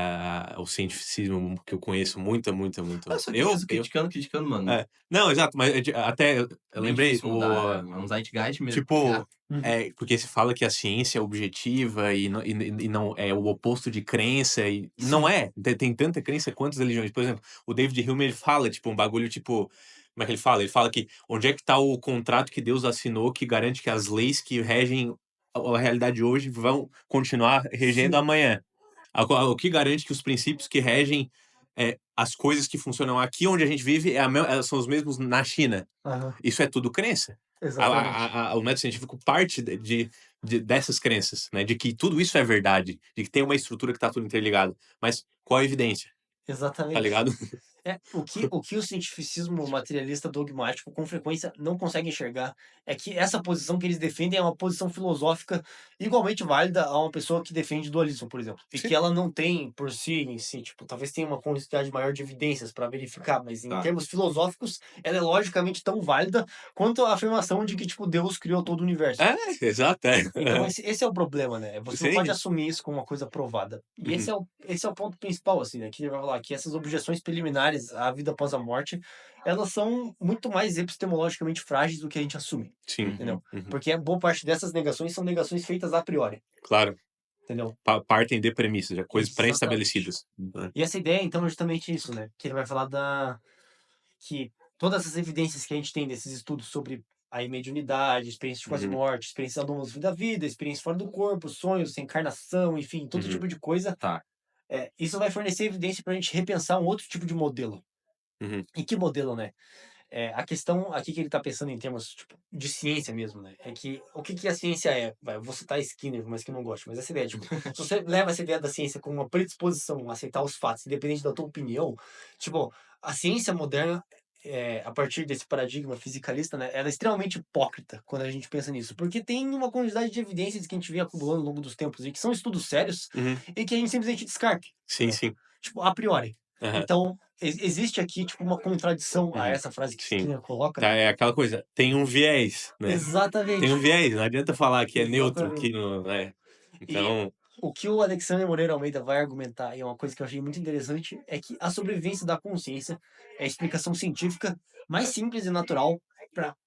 ao cientificismo que eu conheço, muita, muita, Ah, muito. só que isso, criticando, mano. É. Não, exato, mas até É eu bem lembrei, difícil mudar, é um zeitgeist mesmo, tá tipo, ligado? Uhum. porque se fala que a ciência é objetiva e não é o oposto de crença, e não Sim. é. Tem tanta crença quantas religiões. Por exemplo, o David Hume ele fala, tipo, um bagulho tipo. Como é que ele fala? Ele fala que onde é que tá o contrato que Deus assinou que garante que as leis que regem a realidade hoje vão continuar regendo Sim. amanhã? O que garante que os princípios que regem as coisas que funcionam aqui onde a gente vive são os mesmos na China? Aham. Isso é tudo crença. Exatamente. O método científico parte dessas crenças, né? De que tudo isso é verdade, de que tem uma estrutura que está tudo interligado. Mas qual a evidência? Tá Exatamente. ligado? O que o cientificismo materialista dogmático com frequência não consegue enxergar é que essa posição que eles defendem é uma posição filosófica igualmente válida a uma pessoa que defende dualismo, por exemplo. E Sim. que ela não tem por si em si, tipo, talvez tenha uma quantidade maior de evidências para verificar, mas em Tá. termos filosóficos, ela é logicamente tão válida quanto a afirmação de que, tipo, Deus criou todo o universo. Exato. Então, esse é o problema, né? Você não pode Sim. assumir isso como uma coisa provada. E esse Uhum. é o ponto principal, assim, né? Que ele vai falar que essas objeções preliminares à vida após a morte, elas são muito mais epistemologicamente frágeis do que a gente assume, Sim. entendeu? Uhum. Porque a boa parte dessas negações são negações feitas a priori, Claro. entendeu? Partem de premissas, já coisas Exatamente. pré-estabelecidas. Né? E essa ideia, então, é justamente isso, né? Que ele vai falar que todas as evidências que a gente tem desses estudos sobre a mediunidade, experiência de quase Uhum. morte, experiência do fim da vida, experiência fora do corpo, sonhos, reencarnação, enfim, todo Uhum. tipo de coisa, Tá. isso vai fornecer evidência para a gente repensar um outro tipo de modelo. Uhum. E que modelo, né? A questão aqui que ele está pensando em termos tipo, de ciência mesmo, né? É que o que a ciência é? Eu vou citar Skinner, mas que eu não gosto, mas essa ideia, tipo, se você leva essa ideia da ciência como uma predisposição a aceitar os fatos, independente da tua opinião, tipo, a ciência moderna, a partir desse paradigma fisicalista, né? Ela é extremamente hipócrita quando a gente pensa nisso, porque tem uma quantidade de evidências que a gente vem acumulando ao longo dos tempos e que são estudos sérios Uhum. e que a gente simplesmente descarta, Sim, entendeu? sim. Tipo, a priori. Aham. Então, existe aqui, tipo, uma contradição a Uhum. essa frase que Sim. Skinner coloca, Tá, né? é aquela coisa, tem um viés, né? Tem Exatamente. um viés, não adianta falar que é neutro, Exatamente. que não, né? E Então, o que o Alexandre Moreira Almeida vai argumentar, e é uma coisa que eu achei muito interessante, é que a sobrevivência da consciência é a explicação científica mais simples e natural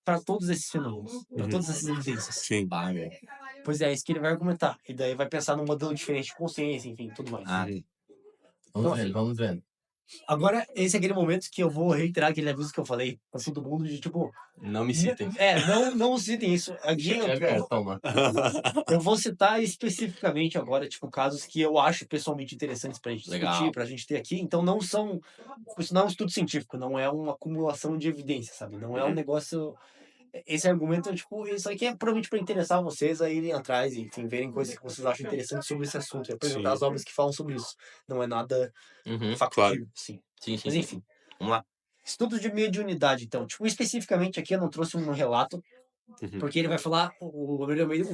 para todos esses fenômenos, para uhum. todas essas evidências. Sim. Bah, velho. Pois é isso que ele vai argumentar. E daí vai pensar num modelo diferente de consciência, enfim, tudo mais. Ah, Uhum. vamos vendo, vamos vendo. Agora, esse é aquele momento que eu vou reiterar aquele aviso que eu falei pra todo mundo de, tipo... Não me citem. Não citem isso. Aqui Toma. eu vou citar especificamente agora, tipo, casos que eu acho pessoalmente interessantes pra gente discutir, Legal. pra gente ter aqui. Então, não são... Isso não é um estudo científico, não é uma acumulação de evidência, sabe? Não é um negócio... Esse argumento, tipo, isso aqui é provavelmente para interessar vocês a irem atrás e, enfim, verem coisas que vocês acham interessantes sobre esse assunto e apresentar Sim. as obras que falam sobre isso. Não é nada Uhum. factível, sim. Sim. Mas, enfim. Vamos lá. Estudos de mediunidade, então. Tipo, especificamente aqui eu não trouxe um relato, porque ele vai falar, o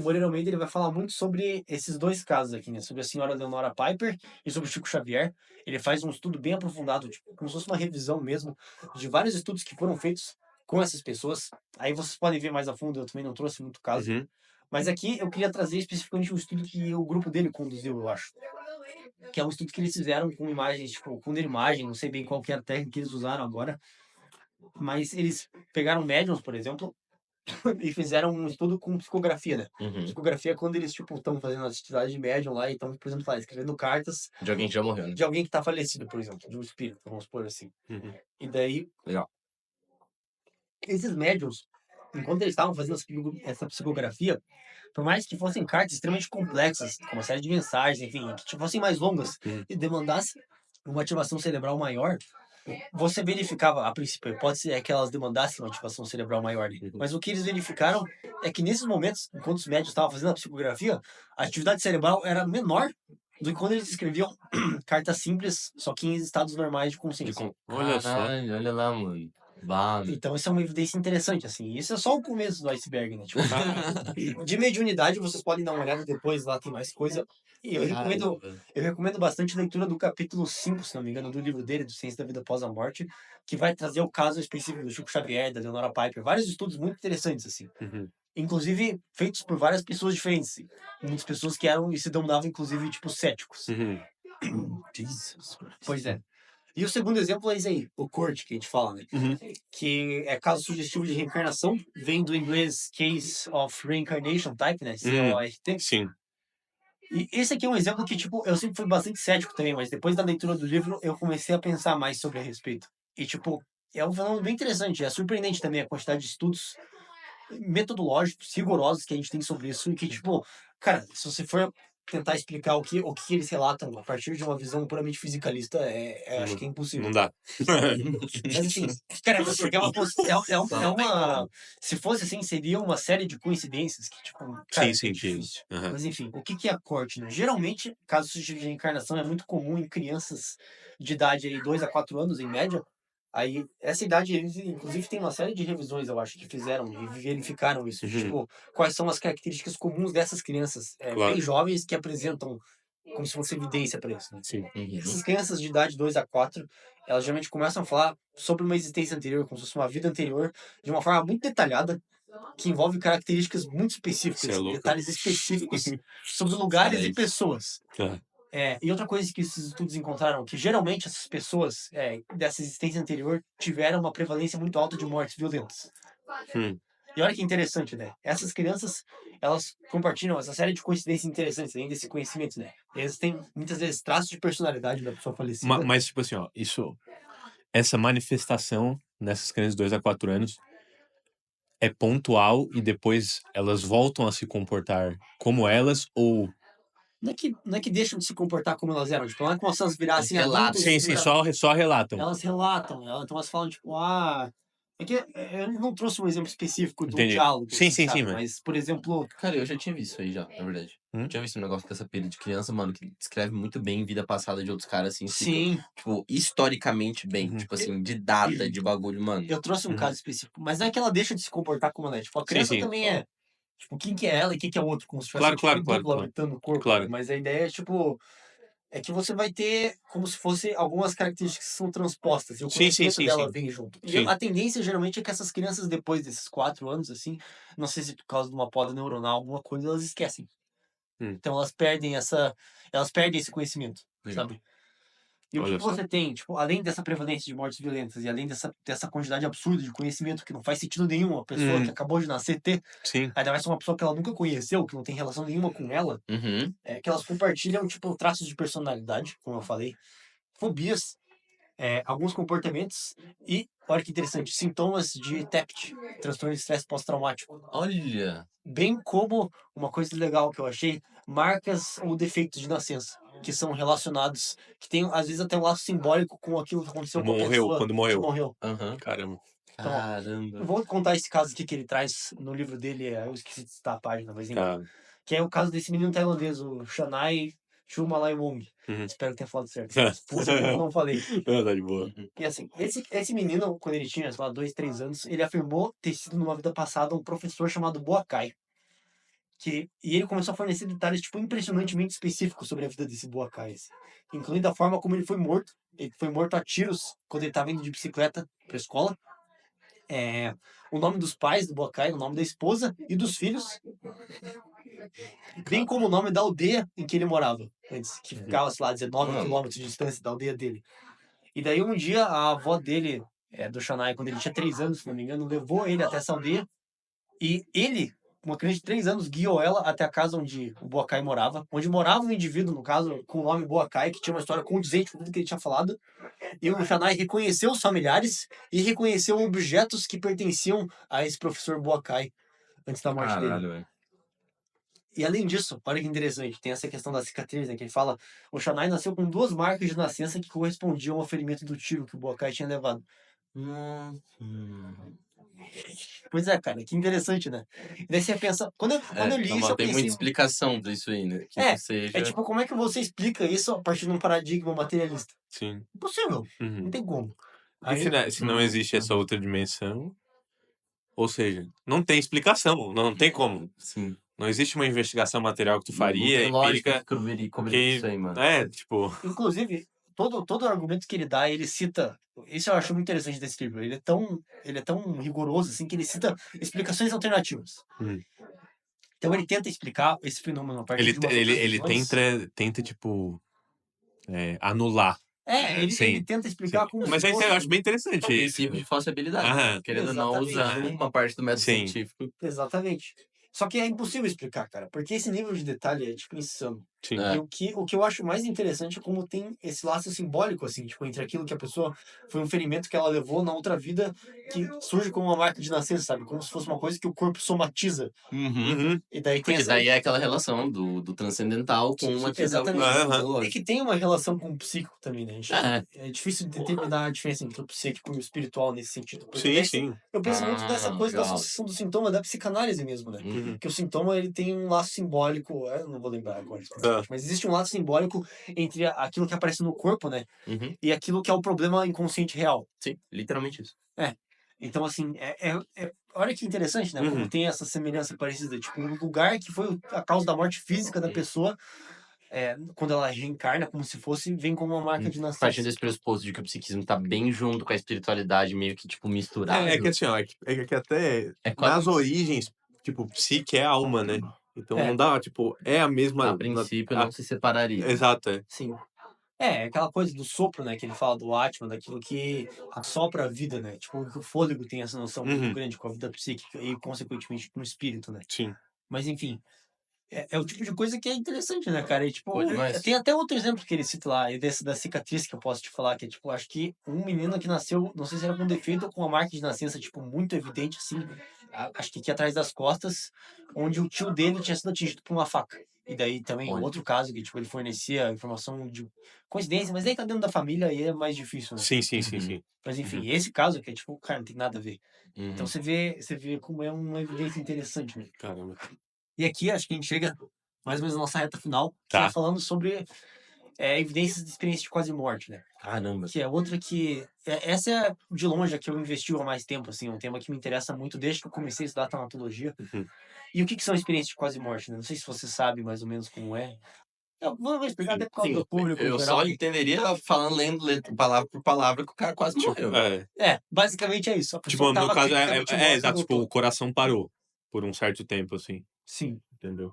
Moreira Almeida, ele vai falar muito sobre esses dois casos aqui, né? Sobre a senhora Leonora Piper e sobre o Chico Xavier. Ele faz um estudo bem aprofundado, tipo, como se fosse uma revisão mesmo, de vários estudos que foram feitos com essas pessoas. Aí vocês podem ver mais a fundo, eu também não trouxe muito caso. Uhum. Mas aqui eu queria trazer especificamente um estudo que o grupo dele conduziu, eu acho. Que é um estudo que eles fizeram com imagens, tipo, com neuroimagem, não sei bem qual que era a técnica que eles usaram agora. Mas eles pegaram médiums, por exemplo, e fizeram um estudo com psicografia, né? Uhum. Psicografia é quando eles, tipo, estão fazendo as atividades de médium lá e estão, por exemplo, lá, escrevendo cartas De alguém que já morreu, né? de alguém que tá falecido, por exemplo, de um espírito, vamos supor assim. Uhum. E daí, Legal. esses médiums, enquanto eles estavam fazendo essa psicografia, por mais que fossem cartas extremamente complexas, com uma série de mensagens, enfim, que fossem mais longas Uhum. e demandassem uma ativação cerebral maior, você verificava, a princípio, a hipótese é que elas demandassem uma ativação cerebral maior. Uhum. Mas o que eles verificaram é que nesses momentos, enquanto os médicos estavam fazendo a psicografia, a atividade cerebral era menor do que quando eles escreviam cartas simples, só que em estados normais de consciência. Olha só. Caralho, olha lá, mano. Bah, Então, isso é uma evidência interessante, assim. E isso é só o começo do iceberg, né? Tipo, de mediunidade, vocês podem dar uma olhada depois, lá tem mais coisa. E eu recomendo bastante a leitura do capítulo 5, se não me engano, do livro dele, do Ciência da Vida Após a Morte, que vai trazer o caso específico do Chico Xavier, da Leonora Piper, vários estudos muito interessantes, assim. Uhum. Inclusive, feitos por várias pessoas diferentes. Muitas pessoas que eram e se denominavam, inclusive, tipo, céticos. Uhum. Jesus. Pois é. E o segundo exemplo é esse aí, o Kurt, que a gente fala, né? Uhum. Que é caso sugestivo de reencarnação, vem do inglês Case of Reincarnation Type, né? CORT. Sim. E esse aqui é um exemplo que, tipo, eu sempre fui bastante cético também, mas depois da leitura do livro eu comecei a pensar mais sobre a respeito. E, tipo, é um fenômeno bem interessante, é surpreendente também a quantidade de estudos metodológicos, rigorosos que a gente tem sobre isso, e que, tipo, cara, se você for tentar explicar o que eles relatam a partir de uma visão puramente fisicalista, acho que é impossível. Não dá. Mas assim, cara, porque é uma. Se fosse assim, seria uma série de coincidências que, tipo, cara, Sim, é difícil. Uhum. Mas enfim, o que é a corte, né? Geralmente, caso sugestivo de reencarnação é muito comum em crianças de idade aí 2 a 4 anos, em média. Aí, essa idade, eles, inclusive, tem uma série de revisões, eu acho, que fizeram e verificaram isso. Uhum. Tipo, quais são as características comuns dessas crianças Claro. bem jovens que apresentam como se fosse evidência para isso, né? Sim. Essas crianças de idade 2 a 4, elas geralmente começam a falar sobre uma existência anterior, como se fosse uma vida anterior, de uma forma muito detalhada, que envolve características muito específicas, Cê é louco. detalhes específicos sobre lugares Cara, e isso. pessoas. Tá. E outra coisa que esses estudos encontraram, que geralmente essas pessoas dessa existência anterior tiveram uma prevalência muito alta de mortes violentas. Hum. E olha que interessante, né? Essas crianças, elas compartilham essa série de coincidências interessantes, além desse conhecimento, né? Eles têm, muitas vezes, traços de personalidade da pessoa falecida. Mas, tipo assim, ó, essa manifestação nessas crianças de 2 a 4 anos é pontual e depois elas voltam a se comportar como elas ou... Não é que deixam de se comportar como elas eram. Tipo, não é como se elas virassem Relatam. adultos. Sim, só relatam. Elas relatam. Então elas falam, tipo, É que eu não trouxe um exemplo específico do Entendi. diálogo. Sim, sabe? mas... Mas, por exemplo... Cara, eu já tinha visto isso aí já, na verdade. Eu tinha visto um negócio dessa pira de criança, mano, que descreve muito bem vida passada de outros caras, assim. Sim. Tipo, historicamente bem. Uhum. Tipo assim, de data, de bagulho, mano. Eu trouxe um caso específico. Mas não é que ela deixa de se comportar como ela é. Tipo, a criança sim. também é... Tipo, quem que é ela e quem que é o outro? Como se tivesse Claro, duplo claro. habitando o corpo. Claro. Né? Mas a ideia é, tipo... É que você vai ter como se fosse algumas características que são transpostas. E o conhecimento dela vem junto. E a tendência, geralmente, é que essas crianças, depois desses 4 anos, assim... Não sei se por causa de uma poda neuronal, alguma coisa, elas esquecem. Então, elas perdem esse conhecimento, Legal. sabe? E o que você tem, tipo, além dessa prevalência de mortes violentas e além dessa quantidade absurda de conhecimento que não faz sentido nenhum, a pessoa que acabou de nascer ter, Sim. ainda mais uma pessoa que ela nunca conheceu, que não tem relação nenhuma com ela, Uhum. que elas compartilham, tipo, traços de personalidade, como eu falei, fobias, alguns comportamentos e, olha que interessante, sintomas de TEPT, transtorno de estresse pós-traumático. Olha! Bem como uma coisa legal que eu achei, marcas ou defeitos de nascença, que são relacionados, que tem às vezes até um laço simbólico com aquilo que aconteceu com a Morreu, pessoa quando que morreu. morreu. Aham. Caramba. Então, ó, eu Caramba. vou contar esse caso aqui que ele traz no livro dele, eu esqueci de citar a página, mas enfim. Tá. Que é o caso desse menino tailandês, o Shanai Chumalaiwong. Uhum. Espero que tenha falado certo. Se eu não falei. Não, tá de boa. Uhum. E assim, esse menino, quando ele tinha, sei lá, 2, 3 anos, ele afirmou ter sido numa vida passada um professor chamado Boakai. E ele começou a fornecer detalhes, tipo, impressionantemente específicos sobre a vida desse Boakai, assim. Incluindo a forma como ele foi morto. Ele foi morto a tiros quando ele estava indo de bicicleta pra escola. O nome dos pais do Boakai, o nome da esposa e dos filhos, bem como o nome da aldeia em que ele morava antes, que ficava, sei lá, 19 Mano. quilômetros de distância da aldeia dele. E daí um dia a avó dele, do Shanai, quando ele tinha 3 anos, se não me engano, levou ele até essa aldeia e ele, uma criança de 3 anos, guiou ela até a casa onde o Boakai morava, onde morava um indivíduo, no caso, com o nome Boakai, que tinha uma história condizente com tudo que ele tinha falado. E o Shanai reconheceu os familiares e reconheceu objetos que pertenciam a esse professor Boakai antes da morte dele. Caralho, velho. E além disso, olha que interessante, tem essa questão da cicatriz, né? Que ele fala, o Shanai nasceu com 2 marcas de nascença que correspondiam ao ferimento do tiro que o Boakai tinha levado. Pois é, cara, que interessante, né? E daí você pensa, quando eu li isso, eu Tem muita pensei, explicação disso aí, né? Que é seja... tipo, como é que você explica isso a partir de um paradigma materialista? Sim. Impossível, não Uhum. tem como. Porque se não existe essa outra dimensão, ou seja, não tem explicação, não tem como. Sim. Não existe uma investigação material que tu Não faria, tem lógica empírica, que cobrir que isso aí, mano. tipo, Inclusive, todo o argumento que ele dá, ele cita. Isso eu acho muito interessante desse livro. Ele é tão rigoroso assim que ele cita explicações alternativas. Hum. Então ele tenta explicar esse fenômeno a partir ele de umas ele outras ele visões. tenta tipo anular. Ele Sim. tenta Sim. explicar como Mas se eu fosse. acho bem interessante O isso. princípio de falsibilidade, Aham. né? Querendo ou não, Exatamente. usando uma parte do método Sim. científico. Exatamente. Só que é impossível explicar, cara, porque esse nível de detalhe é, tipo, insano. Sim. É. E o que eu acho mais interessante é como tem esse laço simbólico, assim, tipo, entre aquilo que a pessoa foi um ferimento que ela levou na outra vida, que surge como uma marca de nascença, sabe? Como se fosse uma coisa que o corpo somatiza. Uhum. Uhum. E daí tem Porque essa. daí é aquela relação do transcendental com uma atividade Exatamente. E fisiológica. que tem uma relação com o psíquico também, né? É. É difícil de determinar a diferença entre o psíquico e o espiritual nesse sentido. Porque Sim, daí sim. eu penso muito nessa coisa da legal. associação do sintoma da psicanálise mesmo, né? Uhum. Que o sintoma ele tem um laço simbólico, eu não vou lembrar agora, Tá. mas existe um laço simbólico entre aquilo que aparece no corpo, né? Uhum. E aquilo que é o problema inconsciente real. Sim, literalmente isso. Então, assim, olha que interessante, né? Como Uhum. tem essa semelhança parecida. Tipo, um lugar que foi a causa da morte física da pessoa, quando ela reencarna, como se fosse, vem como uma marca de Partindo nascença. desse pressuposto de que o psiquismo tá bem junto com a espiritualidade, meio que, tipo, misturado. É que assim, ó, é que até É quase- nas origens, tipo, psique é alma, né? Então É. não dá, tipo, é a mesma. A princípio, não se separaria. Exato, é. Sim. Aquela coisa do sopro, né? Que ele fala do Atman, daquilo que assopra a vida, né? Tipo, que o fôlego tem essa noção muito Uhum. grande com a vida psíquica e, consequentemente, com o espírito, né? Sim. Mas, enfim, é o tipo de coisa que é interessante, né, cara? E, tipo, Pô, demais. tem até outro exemplo que ele cita lá, e desse da cicatriz que eu posso te falar, que é, tipo, acho que um menino que nasceu, não sei se era com defeito ou com uma marca de nascença, tipo, muito evidente, assim, acho que aqui atrás das costas, onde o tio dele tinha sido atingido por uma faca. E daí também Olha. outro caso que, tipo, ele fornecia informação de coincidência, mas aí tá dentro da família e é mais difícil, né? Sim, sim, Uhum. sim, sim. Mas enfim, esse caso que é, tipo, cara, não tem nada a ver. Uhum. Então você vê como é uma evidência interessante, né? Caramba. E aqui acho que a gente chega mais ou menos na nossa reta final, que Tá. é falando sobre evidências de experiência de quase morte, né? Caramba. Que é outra que... essa é, de longe, a que eu investigo há mais tempo, assim, um tema que me interessa muito desde que eu comecei a estudar tanatologia. Uhum. E o que são experiências de quase morte, né? Não sei se você sabe mais ou menos como é. Eu vou explicar até por causa do público em Eu geral. só entenderia falando, lendo palavra por palavra que o cara quase morreu. Basicamente é isso. A pessoa Tipo, no tava caso, criticamente morta e exato, tipo, voltou. o coração parou por um certo tempo, assim, Sim. entendeu?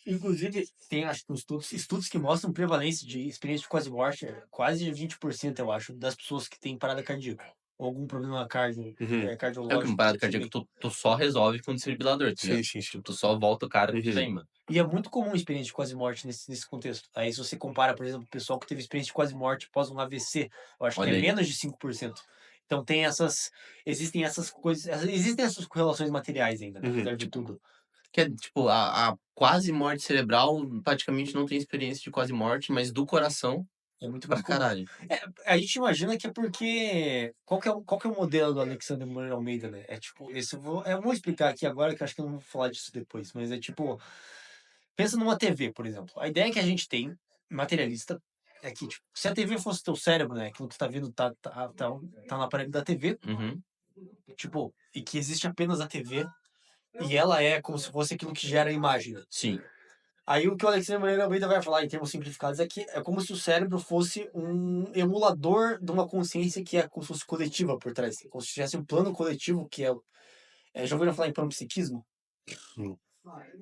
Inclusive, tem acho que estudos que mostram prevalência de experiência de quase morte, quase 20%, eu acho, das pessoas que têm parada cardíaca. ou algum problema cardiológico. É o que uma parada você cardíaca tem. tu só resolve com desfibrilador, tá Sim, ligado? sim, sim. Tipo, tu só volta o cara Uhum. queima. E é muito comum a experiência de quase morte nesse contexto. Aí se você compara, por exemplo, o pessoal que teve experiência de quase morte após um AVC, eu acho que é Olha aí. menos de 5%. Então existem essas coisas, existem essas correlações materiais ainda, né, Uhum. apesar de tudo. Que é, tipo, a quase morte cerebral praticamente não tem experiência de quase morte, mas do coração, É muito pra mais comum. caralho. A gente imagina que é porque. Qual que é o modelo do Alexandre Moreira Almeida, né? É tipo, eu vou explicar aqui agora, que eu acho que eu não vou falar disso depois, mas é tipo. Pensa numa TV, por exemplo. A ideia que a gente tem, materialista, é que, tipo, se a TV fosse teu cérebro, né? Aquilo que tu tá vendo tá no aparelho da TV, Uhum. tipo, e que existe apenas a TV, e ela é como se fosse aquilo que gera a imagem, né? Sim. Aí o que o Alexandre Moreira Almeida vai falar, em termos simplificados, é que é como se o cérebro fosse um emulador de uma consciência que é como se fosse coletiva por trás. Como se tivesse um plano coletivo que já ouviram falar em panpsiquismo? Hum.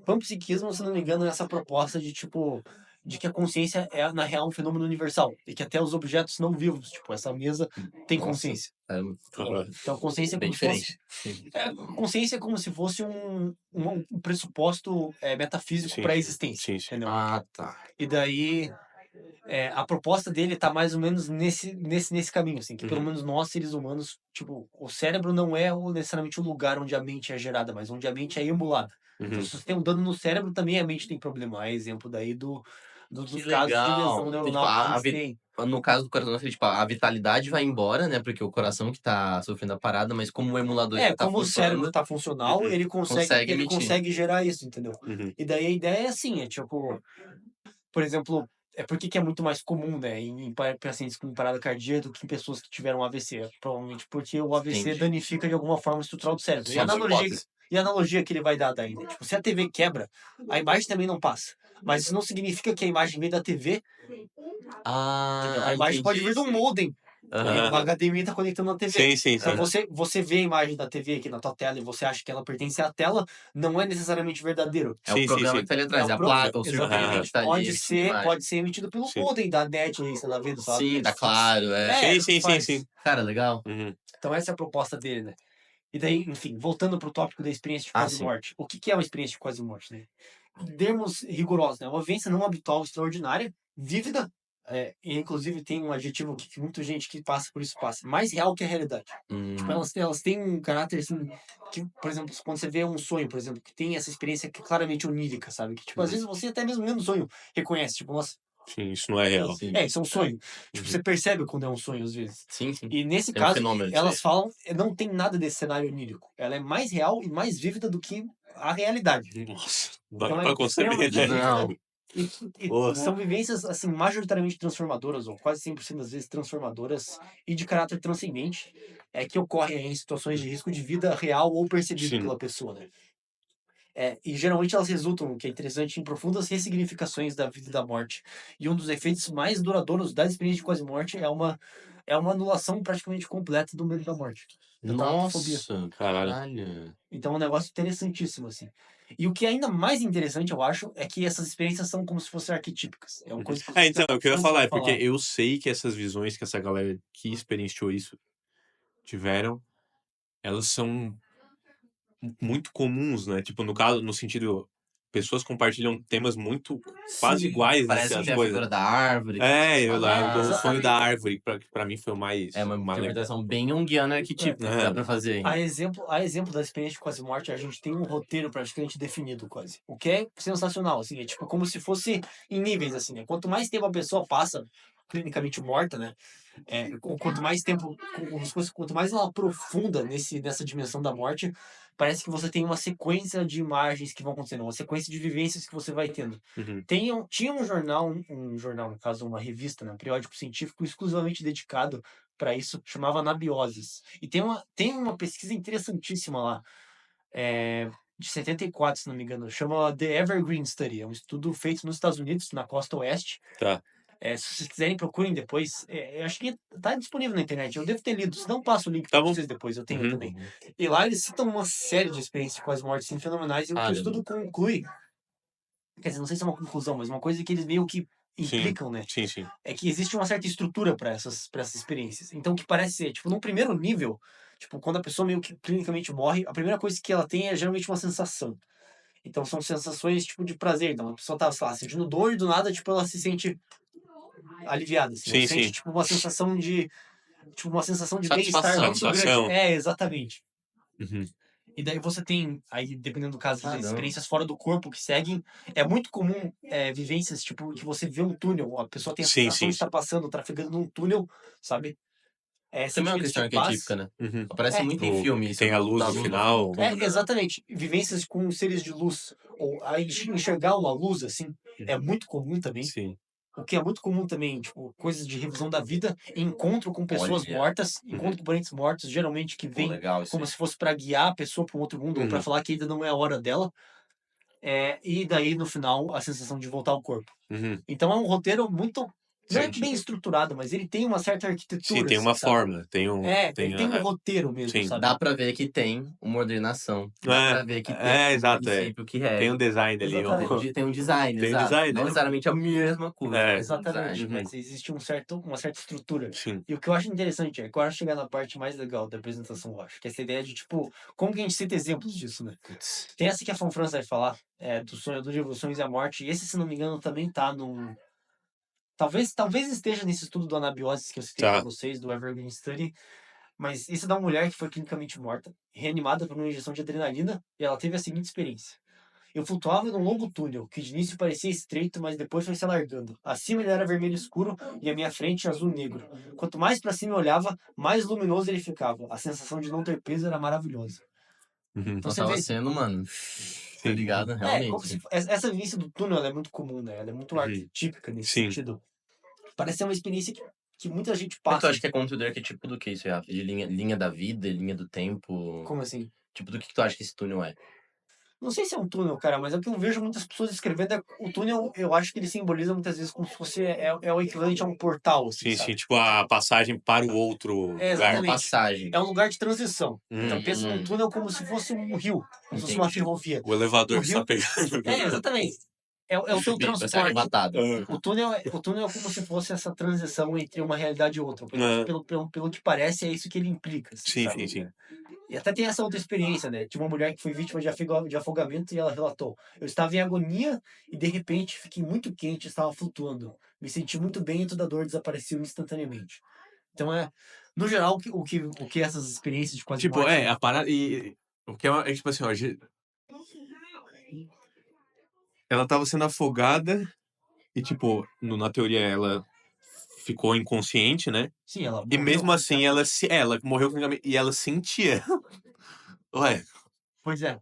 Panpsiquismo, se não me engano, é essa proposta de, tipo, de que a consciência é, na real, um fenômeno universal. E que até os objetos não vivos, tipo, essa mesa tem Nossa, consciência. Caralho. Então, a consciência é bem como se fosse... diferente. Consciência é como se fosse um pressuposto metafísico Sim, para a sim. existência, Sim, sim. entendeu? Ah, tá. E daí, a proposta dele tá mais ou menos nesse caminho, assim, que pelo Uhum. menos nós, seres humanos, tipo, o cérebro não é necessariamente o lugar onde a mente é gerada, mas onde a mente é emulada. Então, Uhum. se você tem um dano no cérebro, também a mente tem problema. É exemplo daí Que dos casos de legal. lesão Então, tipo, neuronal que a gente tem. no caso do coração, tipo, a vitalidade vai embora, né? Porque o coração que tá sofrendo a parada, mas como o emulador ele tá Como o cérebro funcionando, tá funcional, Uhum. consegue ele emitir. consegue gerar isso, entendeu? Uhum. E daí a ideia é assim, é tipo, por exemplo, por que que é muito mais comum, né, em pacientes com parada cardíaca do que em pessoas que tiveram AVC? Provavelmente porque o AVC Entendi. danifica de alguma forma estrutural do cérebro. Sim, é uma hipótese. E a analogia que ele vai dar daí, né? Tipo, se a TV quebra, a imagem também não passa. Mas isso não significa que a imagem veio da TV, entendeu? Ah, A imagem pode vir entendi. de um modem. E Aham. o HDMI tá conectando na TV. Sim, sim, Então sim. você vê a imagem da TV aqui na tua tela e você acha que ela pertence à tela, não é necessariamente verdadeiro. É o Sim, sim, programa sim. que tá ali atrás, é a Pro- placa, o circuito Exatamente. que tá ali emitindo imagem. Pode ser emitido pelo Sim. modem da net aí, você tá vendo? Só Sim, tá Netflix. claro, é. Sim, sim, sim, faz. sim. Cara, legal. Uhum. Então essa é a proposta dele, né? E daí, enfim, voltando pro tópico da experiência de Ah, quase sim. morte. O que é uma experiência de quase morte, né? Em termos rigorosos, né? Uma vivência não habitual, extraordinária, vívida, e inclusive tem um adjetivo que muita gente que passa por isso passa, mais real que a realidade. Tipo, elas têm um caráter assim, que, por exemplo, quando você vê um sonho, por exemplo, que tem essa experiência que é claramente onírica, sabe? Que, tipo, às Uhum. vezes você até mesmo vendo sonho reconhece, tipo, nossa, Sim, isso não é real. Sim. isso é um sonho. Tipo, Uhum. você percebe quando é um sonho, às vezes. Sim, sim. E nesse Tem um caso, fenômeno disso aí. elas falam, não tem nada desse cenário onírico. Ela é mais real e mais vívida do que a realidade. Nossa, não dá Então nem é pra conceber, extremamente né? Não. vívida. E Porra. são vivências, assim, majoritariamente transformadoras, ou quase 100% das vezes transformadoras, e de caráter transcendente, que ocorrem em situações de risco de vida real ou percebido Sim. pela pessoa, né? E geralmente elas resultam, o que é interessante, em profundas ressignificações da vida e da morte. E um dos efeitos mais duradouros da experiência de quase morte é uma anulação praticamente completa do medo da morte. Da talatofobia. Nossa, Caralho. caralho. Então é um negócio interessantíssimo, assim. E o que é ainda mais interessante, eu acho, é que essas experiências são como se fossem arquetípicas. É uma coisa que Então, o que eu ia falar é porque falar. eu sei que essas visões que essa galera que experienciou isso tiveram, elas são muito comuns, né? Tipo, no caso, no sentido, pessoas compartilham temas muito quase Sim, iguais, parece assim, que as tem a coisas. figura da árvore. Eu lembro do sonho exatamente. da árvore, que pra mim foi o mais, É uma mais legal. interpretação bem junguiana arquetípica que dá pra fazer ainda. A exemplo da experiência de quase morte, a gente tem um roteiro praticamente definido, quase. O que é sensacional, assim, é tipo como se fosse em níveis, assim, né? Quanto mais tempo a pessoa passa clinicamente morta, né? Quanto mais tempo, quanto mais ela aprofunda nessa dimensão da morte, parece que você tem uma sequência de imagens que vão acontecendo, uma sequência de vivências que você vai tendo. Uhum. Tinha um jornal, no caso, uma revista, né, um periódico científico exclusivamente dedicado para isso, chamava Anabioses. E tem uma pesquisa interessantíssima lá, de 74, se não me engano, chama The Evergreen Study. É um estudo feito nos Estados Unidos, na costa oeste. Tá. Se vocês quiserem, procurem depois. Eu acho que tá disponível na internet. Eu devo ter lido. Se não, passo o link Tá para bom. vocês depois. Eu tenho Uhum. também. E lá eles citam uma série de experiências com as mortes assim, fenomenais. E o que o estudo conclui, quer dizer, não sei se é uma conclusão, mas uma coisa que eles meio que implicam, né? Sim, sim. É que existe uma certa estrutura para essas experiências. Então, o que parece ser, tipo, no primeiro nível, tipo, quando a pessoa meio que clinicamente morre, a primeira coisa que ela tem é geralmente uma sensação. Então, são sensações, tipo, de prazer. Então, a pessoa tá, sei lá, sentindo dor e do nada, tipo, ela se sente aliviada, assim. Ou Sim, sente, sim. tipo, uma sensação de... Tipo, uma sensação de bem-estar Satisfação. muito grande. Satisfação. É, exatamente. Uhum. E daí você tem, aí dependendo do caso, Caramba. experiências fora do corpo que seguem. É muito comum vivências, tipo, que você vê um túnel, a pessoa tem a Sim, sensação sim, de estar sim. passando, trafegando num túnel, sabe? Também é Sente uma que eles questão têm paz. arquetípica, né? Uhum. Aparece É, muito em O filme que isso, tem a luz da no luz no final. fundo. exatamente. Vivências com seres de luz. Ou a enxergar uma luz, assim, é muito comum também. Sim. O que é muito comum também, tipo, coisas de revisão da vida, encontro com pessoas Olha. mortas, encontro com parentes mortos, geralmente que Pô, vem legal isso como aí. se fosse para guiar a pessoa para um outro mundo, ou para Uhum. falar que ainda não é a hora dela. E daí, no final, a sensação de voltar ao corpo. Uhum. Então é um roteiro muito. Não é Sim. bem estruturado, mas ele tem uma certa Sim, arquitetura, tem uma assim, sabe? forma. Tem um. Ele tem um roteiro mesmo, Sim. sabe? Dá pra ver que tem uma ordenação. Dá pra ver que tem um Exato, é. princípio que Tem um rege. design ali. Exatamente. Tem um design, Tem um exato. design, Não né? necessariamente a mesma coisa. É. mas um Exatamente, design. mas existe uma certa estrutura. Sim. E o que eu acho interessante é que eu acho chegar na parte mais legal da apresentação, eu acho, que é essa ideia de, tipo, como que a gente cita exemplos disso, né? Putz. Tem essa que a França vai falar, do sonho dos evoluções e a morte, e esse, se não me engano, também tá num... Talvez esteja nesse estudo do anabiose que eu citei pra Tá. vocês, do Evergreen Study, mas isso é da mulher que foi clinicamente morta, reanimada por uma injeção de adrenalina, e ela teve a seguinte experiência. Eu flutuava num longo túnel, que de início parecia estreito, mas depois foi se alargando. Acima ele era vermelho escuro e à minha frente azul negro. Quanto mais para cima eu olhava, mais luminoso ele ficava. A sensação de não ter peso era maravilhosa. Uhum. Então Não você tava vê... sendo, mano. Tá ligado? como Realmente. se... Essa vivência do túnel ela é muito comum, né? Ela é muito Uhum. arquetípica nesse Sim. sentido. Parece ser uma experiência que muita gente Mas tu passa. acha que é conteúdo arquetípico do que isso, Rafa? De linha da vida, linha do tempo? Como assim? Tipo, do que tu acha que esse túnel é? Não sei se é um túnel, cara, mas é o que eu vejo muitas pessoas escrevendo. O túnel, eu acho que ele simboliza muitas vezes como se fosse o equivalente a um portal, assim, Sim, sabe? sim. Tipo a passagem para o outro lugar. Uma Exatamente. passagem. É um lugar de transição. Então Hum. pensa num túnel como se fosse um rio, como se fosse uma Entendi. ferrovia. O elevador O está rio- pegando. Exatamente. É o teu Vai ser transporte. arrebatado. O túnel é como se fosse essa transição entre uma realidade e outra. Ah. Pelo que parece, é isso que ele implica. Assim, Sim, sabe? sim. E até tem essa outra experiência, né? De uma mulher que foi vítima de afogamento e ela relatou: eu estava em agonia e de repente fiquei muito quente, estava flutuando. Me senti muito bem e toda a dor desapareceu instantaneamente. Então no geral, o que essas experiências de quase Tipo, morte... a parada. E o que é tipo assim, ó. Ela tava sendo afogada e, tipo, na teoria ela ficou inconsciente, né? Sim, ela E morreu mesmo assim clinicamente. ela morreu clinicamente e ela sentia. Ué, Pois é.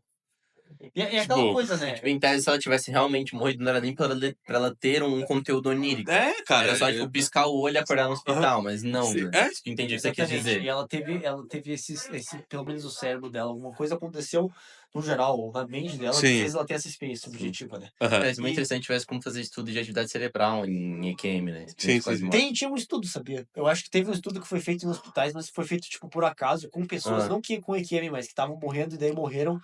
E é aquela tipo, coisa, né? Tipo, em tese, se ela tivesse realmente morrido, não era nem pra ela ter um conteúdo onírico. cara. Era só, tipo, piscar o olho e acordar no hospital, mas não, Sim, né? Entendi o que você quis Exatamente. dizer. E ela teve pelo menos o cérebro dela, alguma coisa aconteceu no geral, ou na mente dela, que Sim. fez ela ter essa experiência subjetiva, né? Aham. É, isso é muito interessante se tivesse como fazer estudo de atividade cerebral em EQM, né? Sim, Quase sim. morte. Tinha um estudo, sabia? Eu acho que teve um estudo que foi feito em hospitais, mas foi feito, tipo, por acaso, com pessoas, Ah. não que com EQM, mas que estavam morrendo e daí morreram.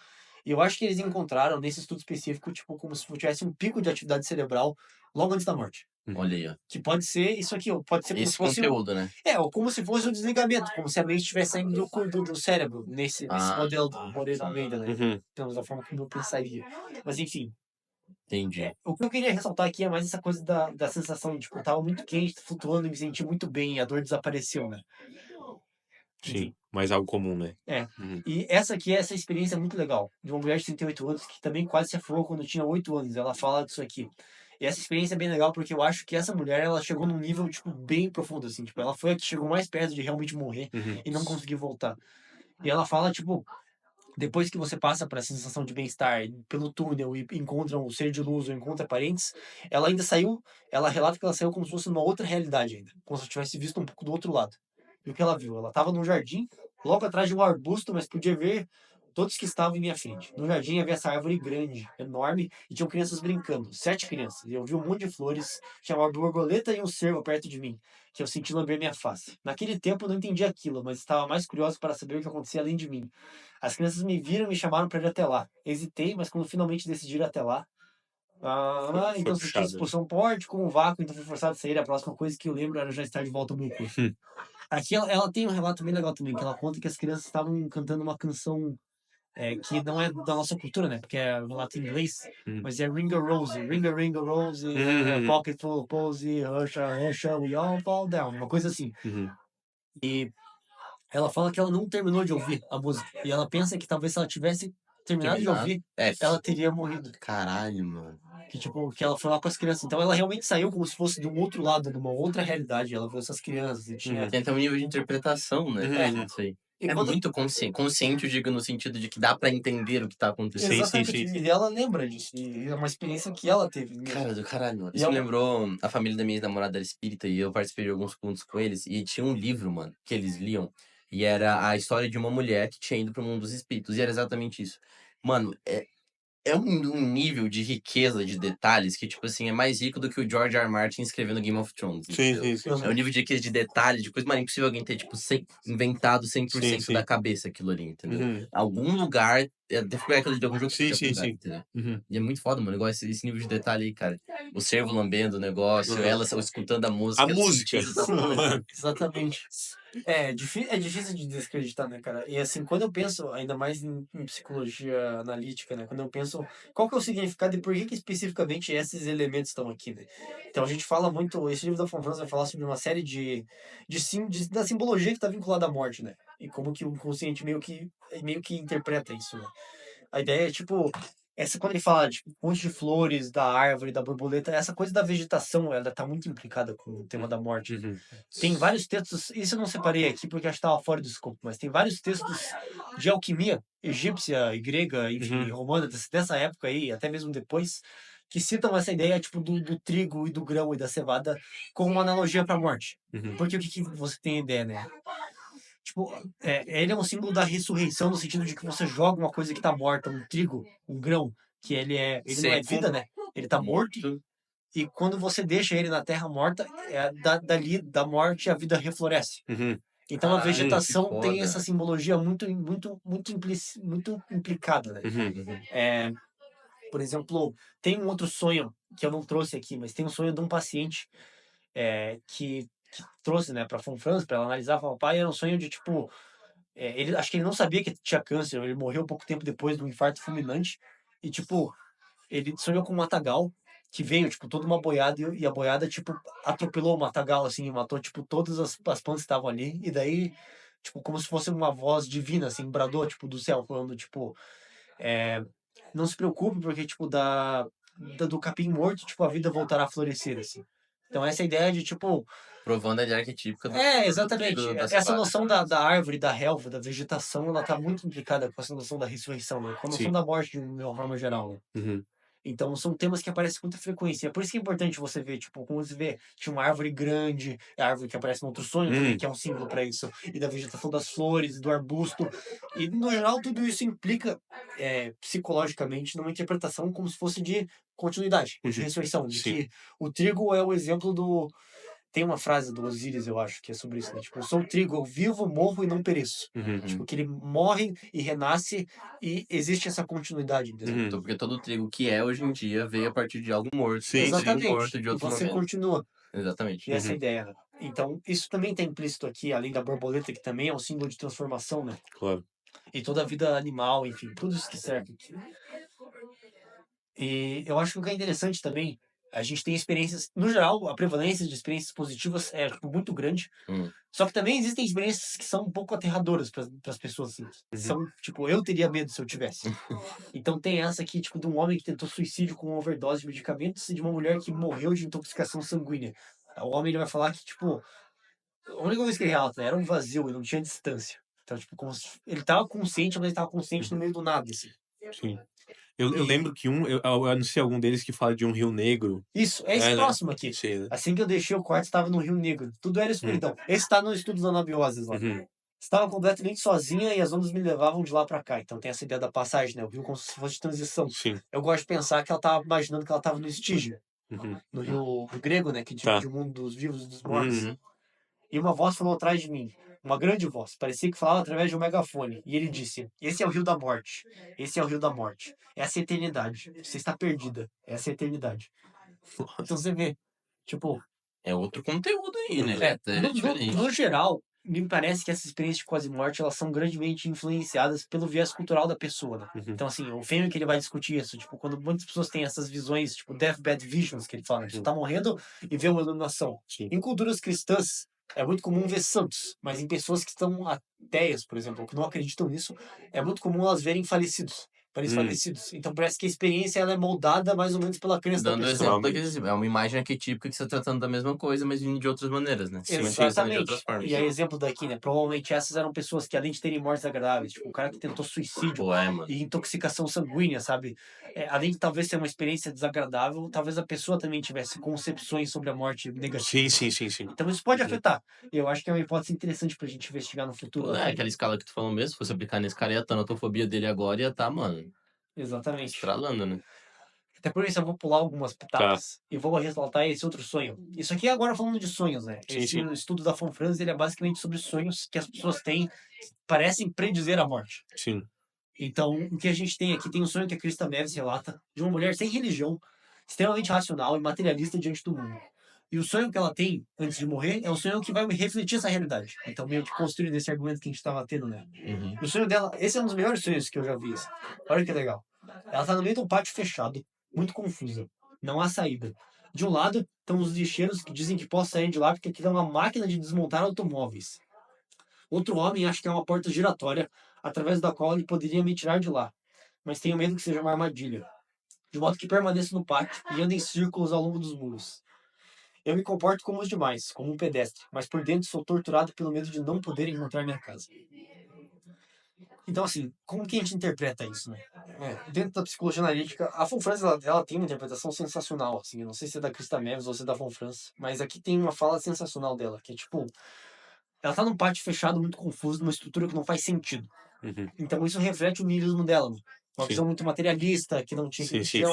E eu acho que eles encontraram, nesse estudo específico, tipo, como se tivesse um pico de atividade cerebral logo antes da morte. Olha aí, ó. Que pode ser isso aqui, ó, pode ser como se Esse fosse... conteúdo, né? ou como se fosse um desligamento, como se a mente estivesse saindo do cérebro, nesse modelo do Moreira Almeida, né? Uhum. Pelo menos da forma como eu pensaria. Mas enfim, Entendi. o que eu queria ressaltar aqui é mais essa coisa da sensação de, tipo, eu tava muito quente, flutuando e me senti muito bem, e a dor desapareceu, né? Enfim. Sim, mais algo comum, né? Uhum. E essa aqui é essa experiência muito legal, de uma mulher de 38 anos que também quase se afogou quando tinha 8 anos. Ela fala disso aqui. E essa experiência é bem legal porque eu acho que essa mulher, ela chegou num nível, tipo, bem profundo, assim. Tipo, ela foi a que chegou mais perto de realmente morrer Uhum. e não conseguir voltar. E ela fala, tipo, depois que você passa por essa sensação de bem-estar pelo túnel e encontra um ser de luz ou encontra parentes, ela ainda saiu, ela relata que ela saiu como se fosse numa outra realidade ainda, como se tivesse visto um pouco do outro lado. E o que ela viu? Ela estava num jardim, logo atrás de um arbusto, mas podia ver todos que estavam em minha frente. No jardim havia essa árvore grande, enorme, e tinham crianças brincando, 7 crianças. E eu vi um monte de flores, tinha uma borboleta e um cervo perto de mim, que eu senti lamber minha face. Naquele tempo eu não entendi aquilo, mas estava mais curioso para saber o que acontecia além de mim. As crianças me viram e me chamaram para ir até lá. Hesitei, mas quando finalmente decidi ir até lá, Ah, então você tinha puxado. expulsão pórtico, um vácuo, então foi forçado a sair. A próxima coisa que eu lembro era já estar de volta ao meu corpo. Aqui ela tem um relato bem legal também, que ela conta que as crianças estavam cantando uma canção que não é da nossa cultura, né? Porque é um relato em inglês, mas é Ring a Rose, Ring a Rose, Pocket Full of Posy, Russia, Russia, We All Fall Down, uma coisa assim. E ela fala que ela não terminou de ouvir a música. E ela pensa que talvez se ela tivesse terminado de ouvir, ela teria morrido. Caralho, mano. Que, tipo, que ela foi lá com as crianças. Então ela realmente saiu como se fosse de um outro lado, de uma outra realidade. Ela viu essas crianças e tinha... Tem até um nível de interpretação, né? Isso aí. E É quando- muito consciente, eu digo, no sentido de que dá pra entender o que tá acontecendo. Exatamente. E ela lembra disso. E é uma experiência que ela teve mesmo. Cara, do caralho, mano. E Isso me ela- lembrou a família da minha ex-namorada era espírita e eu participei de alguns cultos com eles. E tinha um livro, mano, que eles liam. E era a história de uma mulher que tinha ido pro mundo dos espíritos. E era exatamente isso. Mano, é um nível de riqueza de detalhes que, tipo assim, é mais rico do que o George R. R. Martin escrevendo Game of Thrones. entendeu? É um nível de riqueza de detalhes, de coisa, mano, é impossível alguém ter, tipo, inventado 100% da cabeça aquilo ali, entendeu? Algum lugar, deve pegar aquilo de algum jogo que tinha pegado, entendeu? E é muito foda, mano, igual esse nível de detalhe aí, cara. O cervo lambendo o negócio, ela escutando a música. A música. Exatamente. É difícil de desacreditar, né, cara? E assim, quando eu penso, ainda mais em psicologia analítica, né? Quando eu penso, qual que é o significado e por que especificamente esses elementos estão aqui, né? Então a gente fala muito, esse livro da Von Franz vai falar sobre uma série da simbologia que está vinculada à morte, né? E como que o inconsciente meio que interpreta isso, né? A ideia é, tipo, quando ele fala, tipo, um monte de flores, da árvore, da borboleta, essa coisa da vegetação, ela tá muito implicada com o tema da morte. Tem vários textos, isso eu não separei aqui porque acho que estava fora do escopo, mas tem vários textos de alquimia egípcia e grega, enfim, romana, dessa época aí, até mesmo depois, que citam essa ideia, tipo, do trigo e do grão e da cevada como uma analogia para a morte. Porque o que você tem a ideia, né? Tipo, ele é um símbolo da ressurreição no sentido de que você joga uma coisa que tá morta, um trigo, um grão, que ele não é vida, né? Ele tá morto. E quando você deixa ele na terra morta, dali da morte a vida refloresce. Então a vegetação tem essa simbologia muito implicada, né? Por exemplo, tem um outro sonho que eu não trouxe aqui, mas tem um sonho de um paciente que trouxe, né, para Von Franz, para ela analisar, falou, pai, era um sonho de tipo acho que ele não sabia que tinha câncer, ele morreu pouco tempo depois de um infarto fulminante e tipo ele sonhou com um matagal que veio tipo toda uma boiada e a boiada tipo atropelou o matagal assim, e matou tipo todas as plantas que estavam ali e daí tipo como se fosse uma voz divina assim, bradou tipo do céu falando tipo não se preocupe porque tipo do capim morto tipo a vida voltará a florescer assim. Então essa ideia de tipo Provando a ideia arquetípica exatamente. Essa noção da árvore, da relva, da vegetação, ela tá muito implicada com essa noção da ressurreição, né? Com a noção da morte de uma forma geral, né? Então, são temas que aparecem com muita frequência. É por isso que é importante você ver, tipo, como você vê, tinha uma árvore grande, a árvore que aparece no outro sonho também, que é um símbolo para isso, e da vegetação das flores, do arbusto. E, no geral, tudo isso implica, psicologicamente, numa interpretação como se fosse de continuidade, de ressurreição, de que o trigo é o exemplo do... Tem uma frase do Osíris, eu acho, que é sobre isso, né? Tipo, eu sou o trigo, eu vivo, morro e não pereço. Tipo, que ele morre e renasce e existe essa continuidade, entendeu? Então, porque todo o trigo que é hoje em dia veio a partir de algo morto. Exatamente. Morto de E outro você momento. continua. Exatamente. E essa é a ideia, né? Então, isso também está implícito aqui, além da borboleta, que também é um símbolo de transformação, né? Claro. E toda a vida animal, enfim, tudo isso que serve aqui. E eu acho que o que é interessante também, a gente tem experiências, no geral, a prevalência de experiências positivas é tipo, muito grande. Só que também existem experiências que são um pouco aterradoras para as pessoas. Assim. São, tipo, eu teria medo se eu tivesse. Então tem essa aqui, tipo, de um homem que tentou suicídio com uma overdose de medicamentos e de uma mulher que morreu de intoxicação sanguínea. O homem ele vai falar que, tipo, a única coisa que ele relata, né, era um vazio e não tinha distância. Então, tipo, ele estava consciente, mas ele estava consciente no meio do nada, assim. Sim. Eu lembro que eu não sei algum deles que fala de um rio negro. Isso, é esse próximo aqui. Sei, né? Assim que eu deixei o quarto, estava no Rio Negro. Tudo era escuridão. Esse está no estudo da anabioses lá. Estava completamente sozinha e as ondas me levavam de lá para cá. Então tem essa ideia da passagem, né? O rio como se fosse de transição. Sim. Eu gosto de pensar que ela estava imaginando que ela estava no estígio. No rio grego, né? Que divide o mundo dos vivos e dos mortos. E uma voz falou atrás de mim: uma grande voz, parecia que falava através de um megafone, e ele disse: esse é o rio da morte, esse é o rio da morte, essa é a eternidade, você está perdida, essa é a eternidade. Então você vê, tipo, É outro conteúdo aí, né? É diferente. no geral, me parece que essas experiências de quase morte, elas são grandemente influenciadas pelo viés cultural da pessoa, né? Uhum. Então, assim, o filme que ele vai discutir isso, tipo, quando muitas pessoas têm essas visões, tipo, deathbed visions, que ele fala, né? Você tá morrendo e vê uma iluminação. Sim. Em culturas cristãs, é muito comum ver santos, mas em pessoas que estão ateias, por exemplo, ou que não acreditam nisso, é muito comum elas verem falecidos. Falecidos. Então parece que a experiência ela é moldada mais ou menos pela crença da Dando pessoa. exemplo daqueles, é uma imagem arquetípica que você tá tratando da mesma coisa, mas vindo de outras maneiras, né? Sim, sim. Pensando de Exatamente. outras formas. E aí, exemplo daqui, né? Provavelmente essas eram pessoas que, além de terem mortes agradáveis, tipo, o cara que tentou suicídio Pô, mano. e intoxicação sanguínea, sabe? Além de talvez ser uma experiência desagradável, talvez a pessoa também tivesse concepções sobre a morte negativas. Sim. Então isso pode Uhum. afetar. Eu acho que é uma hipótese interessante pra gente investigar no futuro. Pô, aquela escala que tu falou mesmo, se fosse aplicar nesse cara, ia estar a tanatofobia dele agora, ia tá, mano, Exatamente. estralando, né? Até por isso eu vou pular algumas Tá. etapas e vou ressaltar esse outro sonho. Isso aqui é agora falando de sonhos, né? Sim, Esse sim. estudo da Von Franz, ele é basicamente sobre sonhos que as pessoas têm, parecem predizer a morte. Sim. Então, o que a gente tem aqui, tem um sonho que a Krista Neves relata de uma mulher sem religião, extremamente racional e materialista diante do mundo. E o sonho que ela tem antes de morrer é um sonho que vai refletir essa realidade. Então, meio que construindo esse argumento que a gente estava tendo, né? Uhum. E o sonho dela, esse é um dos melhores sonhos que eu já vi. Assim. Olha que legal. Ela tá no meio de um pátio fechado, muito confusa. Não há saída. De um lado, estão os lixeiros que dizem que posso sair de lá porque aquilo é uma máquina de desmontar automóveis. Outro homem acha que é uma porta giratória através da qual ele poderia me tirar de lá, mas tenho medo que seja uma armadilha. De modo que permaneço no pátio e ando em círculos ao longo dos muros. Eu me comporto como os demais, como um pedestre, mas por dentro sou torturado pelo medo de não poder encontrar minha casa. Então, assim, como que a gente interpreta isso, né? Dentro da psicologia analítica, a Von Franz, ela tem uma interpretação sensacional, assim, eu não sei se é da Krista Neves ou se é da Von Franz, mas aqui tem uma fala sensacional dela, que é tipo, ela tá num pátio fechado, muito confuso, numa estrutura que não faz sentido. Uhum. Então isso reflete o niilismo dela, né? Uma Sim. visão muito materialista, que não tinha Sim. que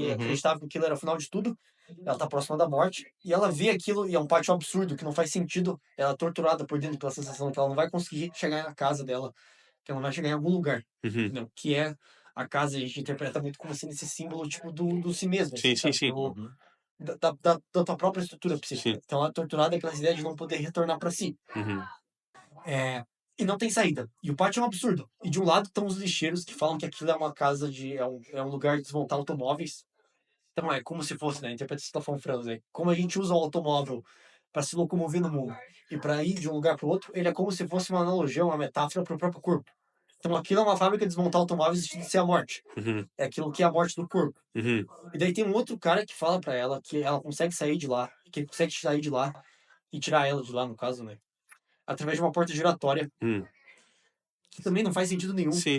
Uhum. acreditava que aquilo era o final de tudo. Ela tá próxima da morte e ela vê aquilo e é um pátio absurdo, que não faz sentido. Ela é torturada por dentro pela sensação que ela não vai conseguir chegar na casa dela, que ela não vai chegar em algum lugar, Uhum. entendeu? Que é a casa, a gente interpreta muito como sendo esse símbolo tipo do si mesmo, Sim, assim, sim. sabe? Uhum. Da tua própria estrutura psíquica. Sim. Então ela é torturada pela ideia de não poder retornar para si. Uhum. E não tem saída. E o pátio é um absurdo. E de um lado estão os lixeiros que falam que aquilo é uma casa de. É um lugar de desmontar automóveis. Então é como se fosse, né? A interpretação da Von Franz, né? Como a gente usa o automóvel para se locomover no mundo e para ir de um lugar para o outro, ele é como se fosse uma analogia, uma metáfora para o próprio corpo. Então aquilo é uma fábrica de desmontar automóveis e de ser a morte. Uhum. É aquilo que é a morte do corpo. Uhum. E daí tem um outro cara que fala para ela que ela consegue sair de lá, que ele consegue sair de lá e tirar ela de lá, no caso, né? Através de uma porta giratória, que também não faz sentido nenhum. Sim.